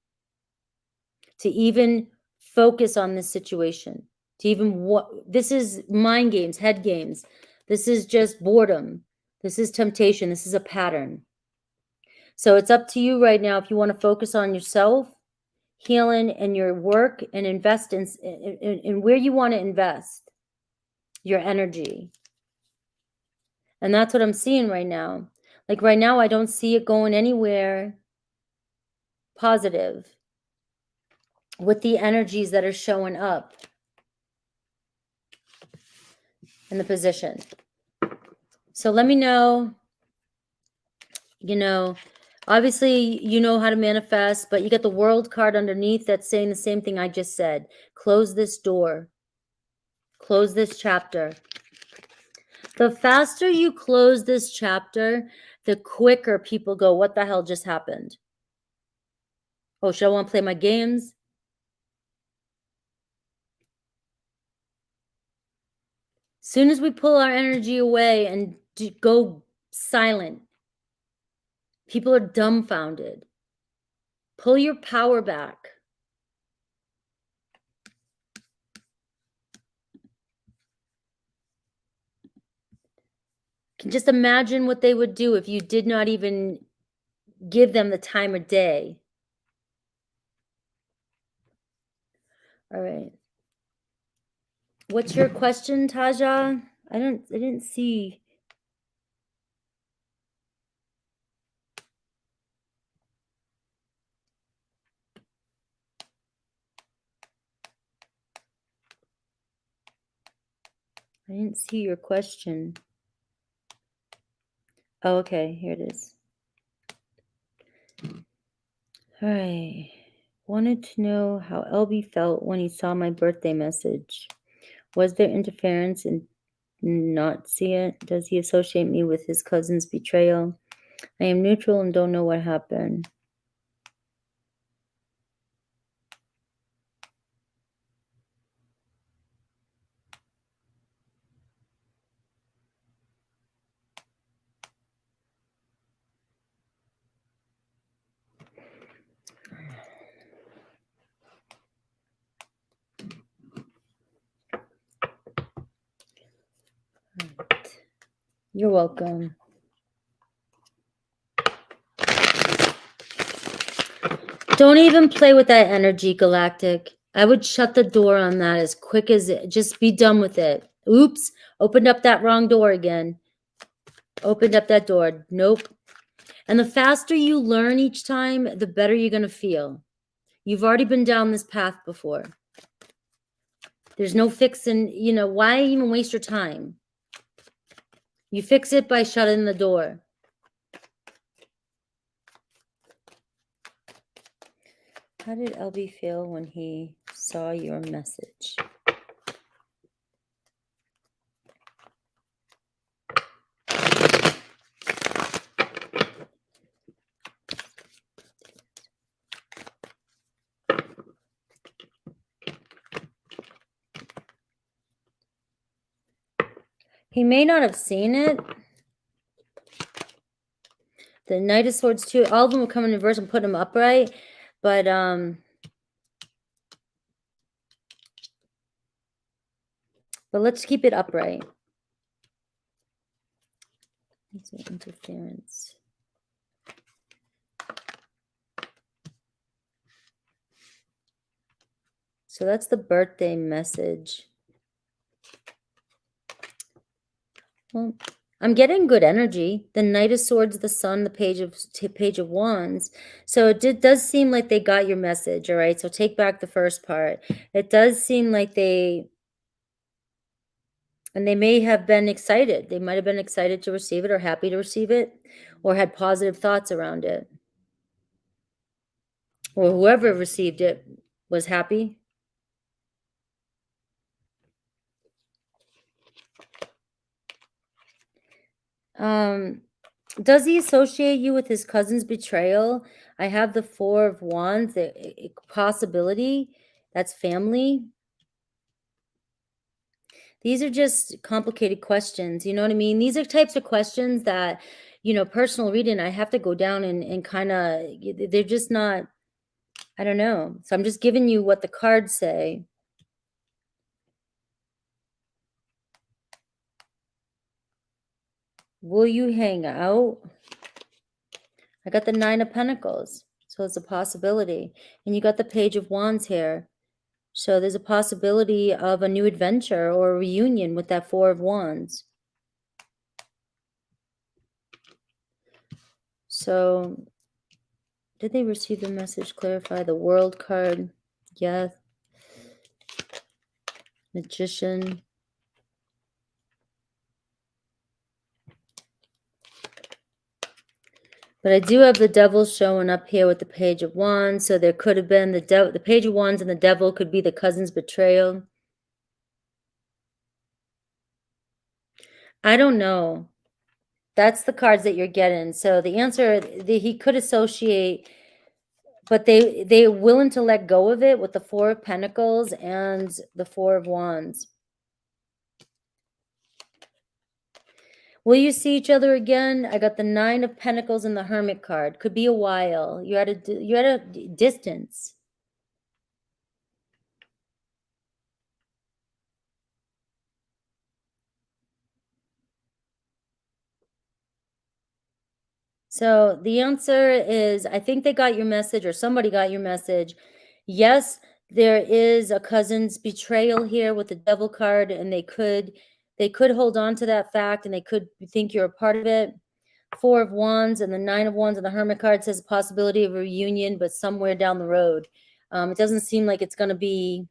to even focus on this situation, to even this is mind games, head games. This is just boredom. This is temptation. This is a pattern. So it's up to you right now if you want to focus on yourself, healing, and your work, and invest in where you want to invest your energy. And that's what I'm seeing right now. Like right now, I don't see it going anywhere positive with the energies that are showing up in the position. So let me know, obviously you know how to manifest, but you get the World card underneath that's saying the same thing I just said. Close this door. Close this chapter. The faster you close this chapter, the quicker people go, what the hell just happened? Oh, should I want to play my games? Soon as we pull our energy away and go silent, people are dumbfounded. Pull your power back. Can just imagine what they would do if you did not even give them the time of day. All right. What's your question, Tasha? I didn't see. I didn't see your question. Oh, okay, here it is. All right. Wanted to know how LB felt when he saw my birthday message. Was there interference and not see it? Does he associate me with his cousin's betrayal? I am neutral and don't know what happened. You're welcome. Don't even play with that energy, Galactic. I would shut the door on that as quick as it. Just be done with it. Oops. Opened up that wrong door again. Opened up that door. Nope. And the faster you learn each time, the better you're going to feel. You've already been down this path before. There's no fixing, why even waste your time? You fix it by shutting the door. How did LB feel when he saw your message? He may not have seen it. The Knight of Swords too. All of them will come in reverse and put them upright. But let's keep it upright. It's an interference. So that's the birthday message. Well, I'm getting good energy. The Knight of Swords, the Sun, the Page of Wands. So it does seem like they got your message, all right? So take back the first part. It does seem like they may have been excited. They might have been excited to receive it or happy to receive it or had positive thoughts around it. Or whoever received it was happy. Does he associate you with his cousin's betrayal? I have the Four of Wands, the possibility. That's family. These are just complicated questions. You know what I mean? These are types of questions that, personal reading, I have to go down and kind of, they're just not, I don't know. So I'm just giving you what the cards say. Will you hang out? I got the Nine of Pentacles. So it's a possibility. And you got the Page of Wands here. So there's a possibility of a new adventure or a reunion with that Four of Wands. So, did they receive the message? Clarify the World card. Yes. Magician. But I do have the devil showing up here with the Page of Wands. So there could have been the Page of Wands and the devil could be the cousin's betrayal. I don't know. That's the cards that you're getting. So the answer, he could associate, but they're willing to let go of it with the Four of Pentacles and the Four of Wands. Will you see each other again? I got the Nine of Pentacles and the Hermit card. Could be a while. You're at a distance. So the answer is, I think they got your message, or somebody got your message. Yes, there is a cousin's betrayal here with the Devil card, and they could hold on to that fact, and they could think you're a part of it. Four of Wands and the Nine of Wands and the Hermit card says possibility of a reunion, but somewhere down the road. It doesn't seem like it's going to be.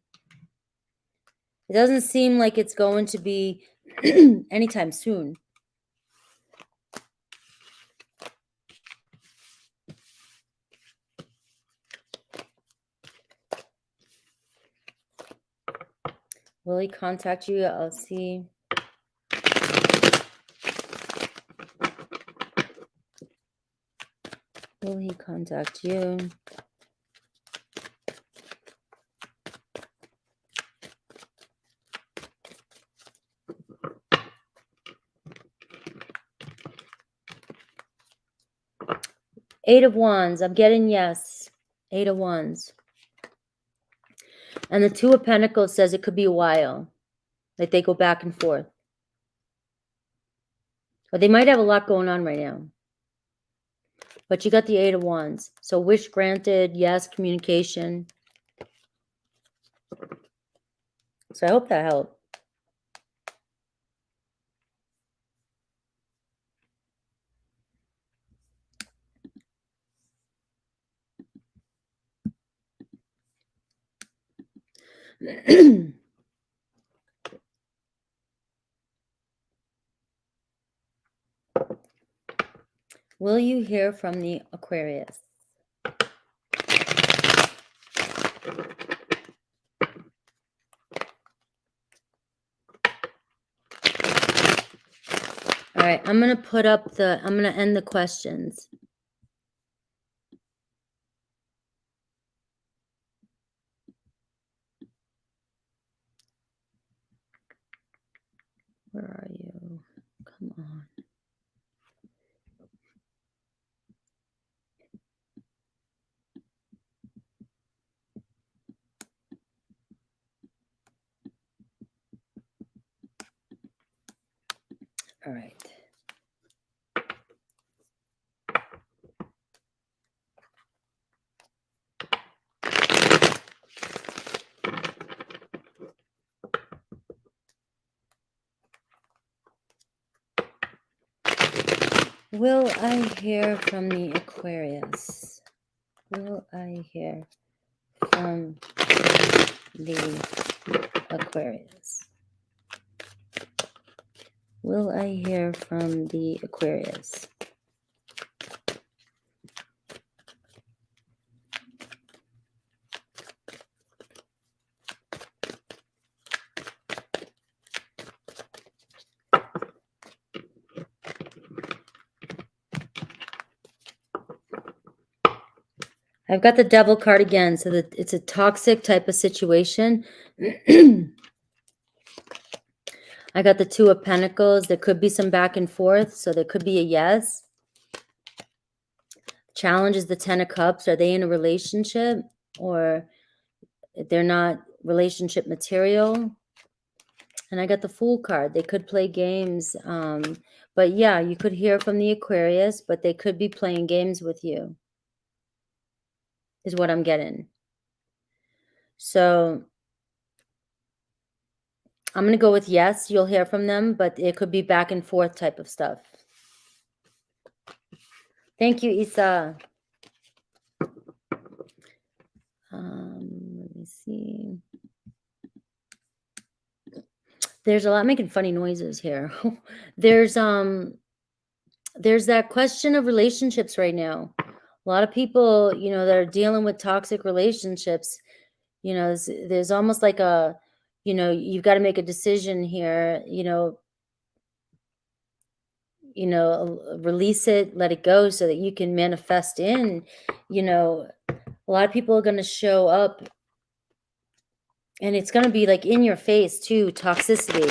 It doesn't seem like it's going to be anytime soon. Will he contact you? I'll see. Will he contact you? Eight of Wands. I'm getting yes. Eight of Wands. And the Two of Pentacles says it could be a while. Like they go back and forth. But they might have a lot going on right now. But you got the Eight of Wands. So wish granted. Yes, communication. So I hope that helped. Will you hear from the Aquarius? All right, I'm going to end the questions. Where are you? Come on. All right. Will I hear from the Aquarius? Will I hear from the Aquarius? Will I hear from the Aquarius? I've got the Devil card again, so that it's a toxic type of situation. I got the Two of Pentacles. There could be some back and forth, so there could be a yes. Challenge is the Ten of Cups. Are they in a relationship, or they're not relationship material? And I got the Fool card. They could play games. But yeah, you could hear from the Aquarius, but they could be playing games with you, is what I'm getting. So I'm going to go with yes, you'll hear from them, but it could be back and forth type of stuff. Thank you, Isa. Let me see. There's a lot making funny noises here. There's that question of relationships right now. A lot of people, that are dealing with toxic relationships, there's almost like a, you've got to make a decision here, release it, let it go so that you can manifest in, a lot of people are going to show up and it's going to be like in your face too, toxicity.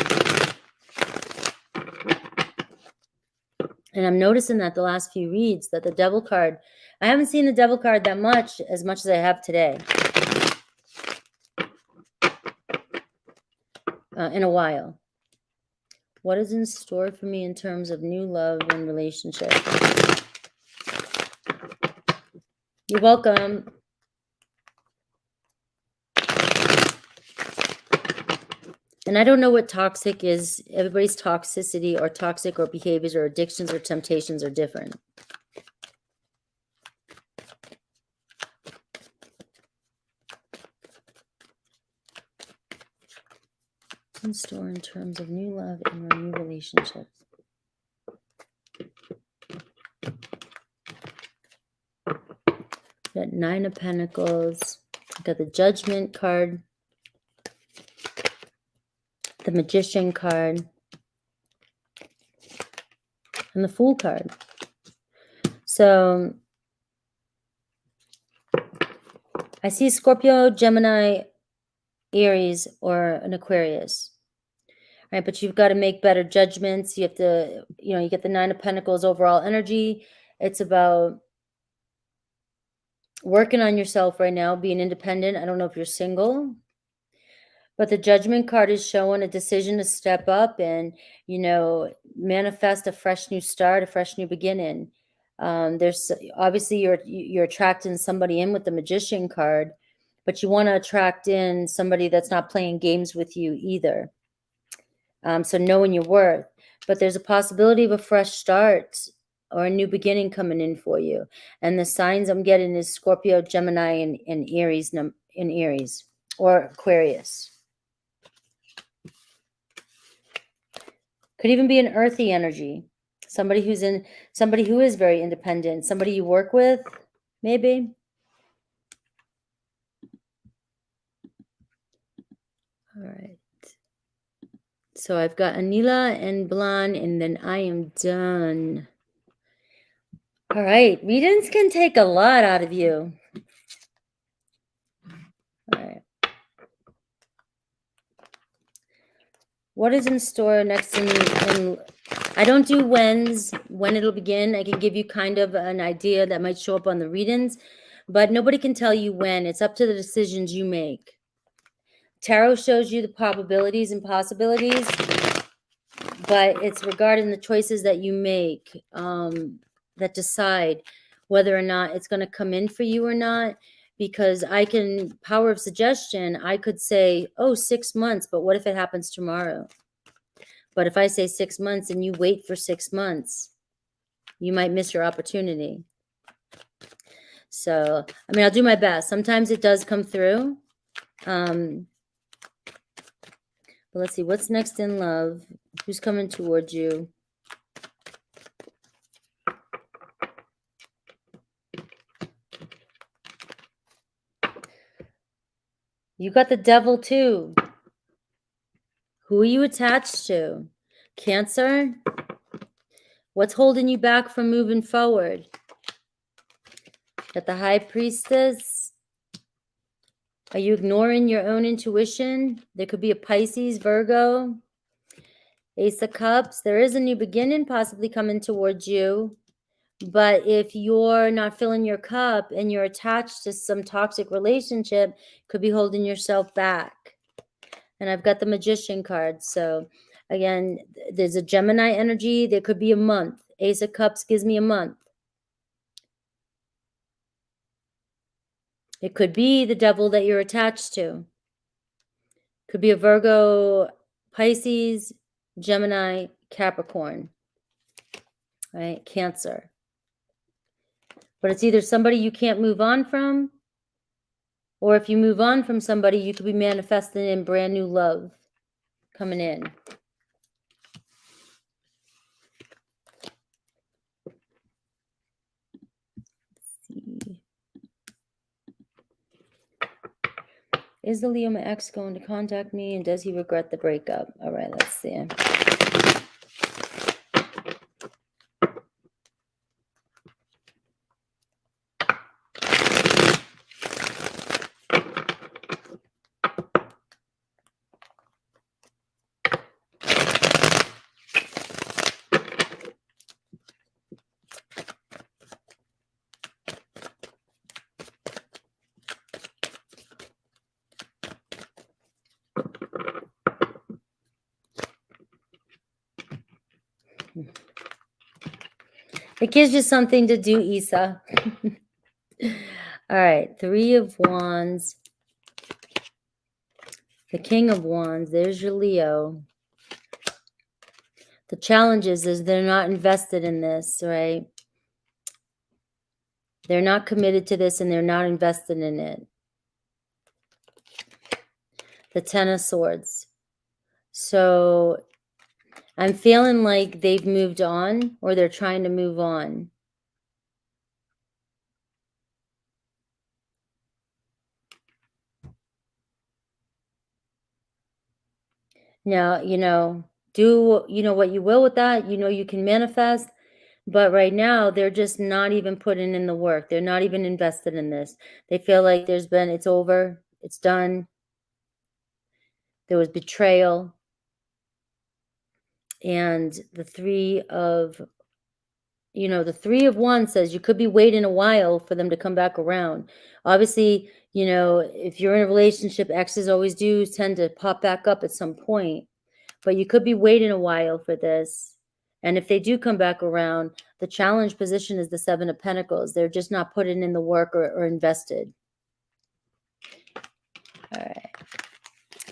And I'm noticing that the last few reads that the devil card, I haven't seen the devil card that much as I have today. In a while. What is in store for me in terms of new love and relationship? You're welcome. And I don't know what toxic is. Everybody's toxicity or toxic or behaviors or addictions or temptations are different. In store in terms of new love and new relationships. Got 9 of Pentacles. Got the Judgment card. The Magician card. And the Fool card. So I see Scorpio, Gemini, Aries, or an Aquarius. Right, but you've got to make better judgments. You have to, you get the 9 of Pentacles overall energy. It's about working on yourself right now, being independent. I don't know if you're single, but the Judgment card is showing a decision to step up and, manifest a fresh new start, a fresh new beginning. There's obviously you're attracting somebody in with the Magician card, but you want to attract in somebody that's not playing games with you either. So knowing your worth, but there's a possibility of a fresh start or a new beginning coming in for you. And the signs I'm getting is Scorpio, Gemini, and Aries, Aries or Aquarius. Could even be an earthy energy. Somebody who is very independent, somebody you work with, maybe. All right. So I've got Anila and Blan, and then I am done. All right. Readings can take a lot out of you. All right. What is in store next in I don't do when it'll begin. I can give you kind of an idea that might show up on the readings, but nobody can tell you when. It's up to the decisions you make. Tarot shows you the probabilities and possibilities, but it's regarding the choices that you make that decide whether or not it's going to come in for you or not. Because power of suggestion, I could say, 6 months, but what if it happens tomorrow? But if I say 6 months and you wait for 6 months, you might miss your opportunity. So, I'll do my best. Sometimes it does come through. But let's see, what's next in love? Who's coming towards you? You got the Devil too. Who are you attached to? Cancer? What's holding you back from moving forward? Got the High Priestess. Are you ignoring your own intuition? There could be a Pisces, Virgo. Ace of Cups. There is a new beginning possibly coming towards you. But if you're not filling your cup and you're attached to some toxic relationship, could be holding yourself back. And I've got the Magician card. So again, there's a Gemini energy. There could be a month. Ace of Cups gives me a month. It could be the Devil that you're attached to. Could be a Virgo, Pisces, Gemini, Capricorn. Right? Cancer. But it's either somebody you can't move on from, or if you move on from somebody, you could be manifesting in brand new love coming in. Let's see. Is the Leo my ex going to contact me, and does he regret the breakup? All right, let's see. It gives you something to do, Isa. All right, 3 of Wands. The King of Wands. There's your Leo. The challenge is they're not invested in this, right? They're not committed to this, and they're not invested in it. The 10 of Swords. So I'm feeling like they've moved on, or they're trying to move on. Now, do, what you will with that. You can manifest, but right now they're just not even putting in the work. They're not even invested in this. They feel like it's over, it's done. There was betrayal. And the 3 of Wands says you could be waiting a while for them to come back around. Obviously, if you're in a relationship, exes always do tend to pop back up at some point, but you could be waiting a while for this. And if they do come back around, the challenge position is the 7 of Pentacles. They're just not putting in the work or invested.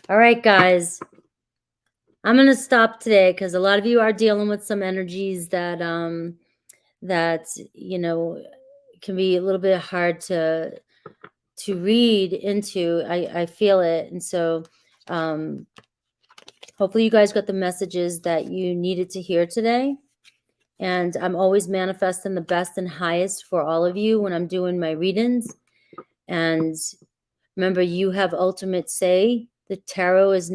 All right, guys. I'm going to stop today because a lot of you are dealing with some energies that can be a little bit hard to read into. I feel it. And so hopefully you guys got the messages that you needed to hear today. And I'm always manifesting the best and highest for all of you when I'm doing my readings. And remember, you have ultimate say. The tarot does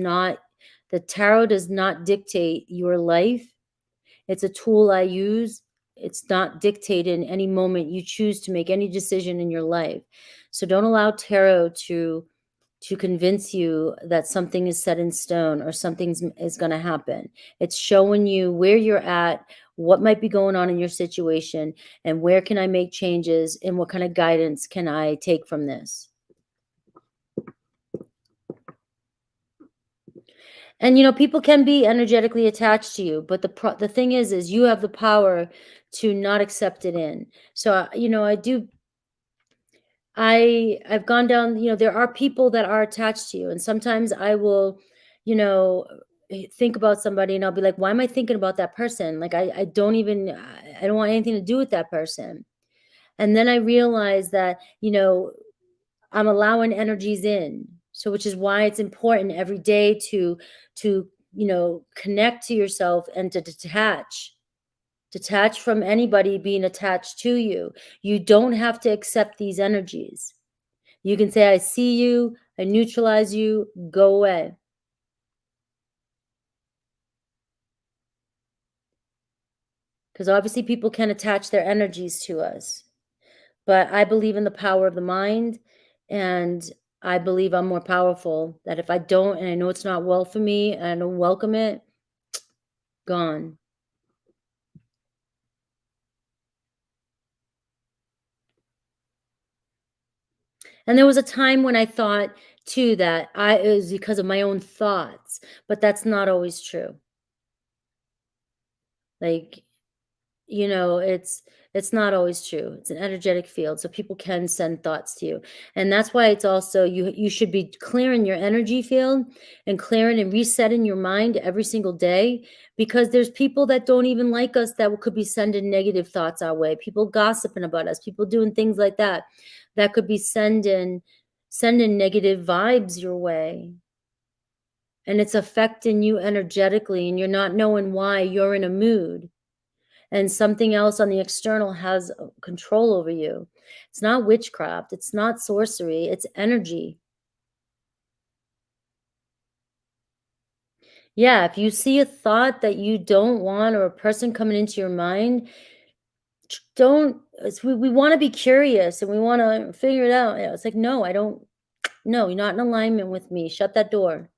not dictate your life. It's a tool I use. It's not dictated in any moment you choose to make any decision in your life. So don't allow tarot to convince you that something is set in stone or something is going to happen. It's showing you where you're at, what might be going on in your situation, and where can I make changes, and what kind of guidance can I take from this. And people can be energetically attached to you, but the thing is you have the power to not accept it in. So I've gone down, there are people that are attached to you, and sometimes I will, think about somebody and I'll be like, why am I thinking about that person? Like I don't want anything to do with that person. And then I realize that, I'm allowing energies in. So which is why it's important every day to connect to yourself and to detach from anybody being attached to you. You don't have to accept these energies. You can say, I see you, I neutralize you, go away. Because obviously people can attach their energies to us. But I believe in the power of the mind, and I believe I'm more powerful, that if I don't, and I know it's not well for me, and I don't welcome it, gone. And there was a time when I thought too that it was because of my own thoughts, but that's not always true. Like, you know, it's not always true. It's an energetic field, so people can send thoughts to you. And that's why it's also you should be clearing your energy field and clearing and resetting your mind every single day, because there's people that don't even like us that could be sending negative thoughts our way. People gossiping about us, people doing things like that that could be sending negative vibes your way. And it's affecting you energetically, and you're not knowing why. You're in a mood, and something else on the external has control over you. It's not witchcraft. It's not sorcery. It's energy. Yeah, if you see a thought that you don't want, or a person coming into your mind, don't, we want to be curious and we want to figure it out. It's like, no, I don't, no, you're not in alignment with me. Shut that door.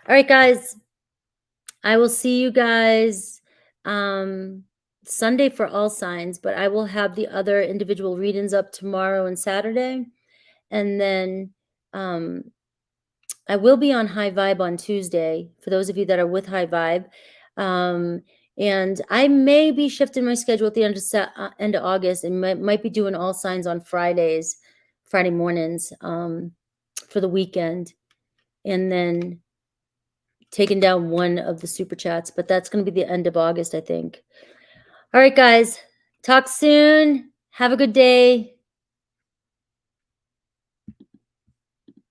All right, guys. I will see you guys Sunday for all signs, but I will have the other individual readings up tomorrow and Saturday. And then I will be on High Vibe on Tuesday, for those of you that are with High Vibe. And I may be shifting my schedule at the end of August, and might be doing all signs on Friday mornings for the weekend. And then taking down one of the super chats, but that's going to be the end of August, I think. All right, guys. Talk soon. Have a good day.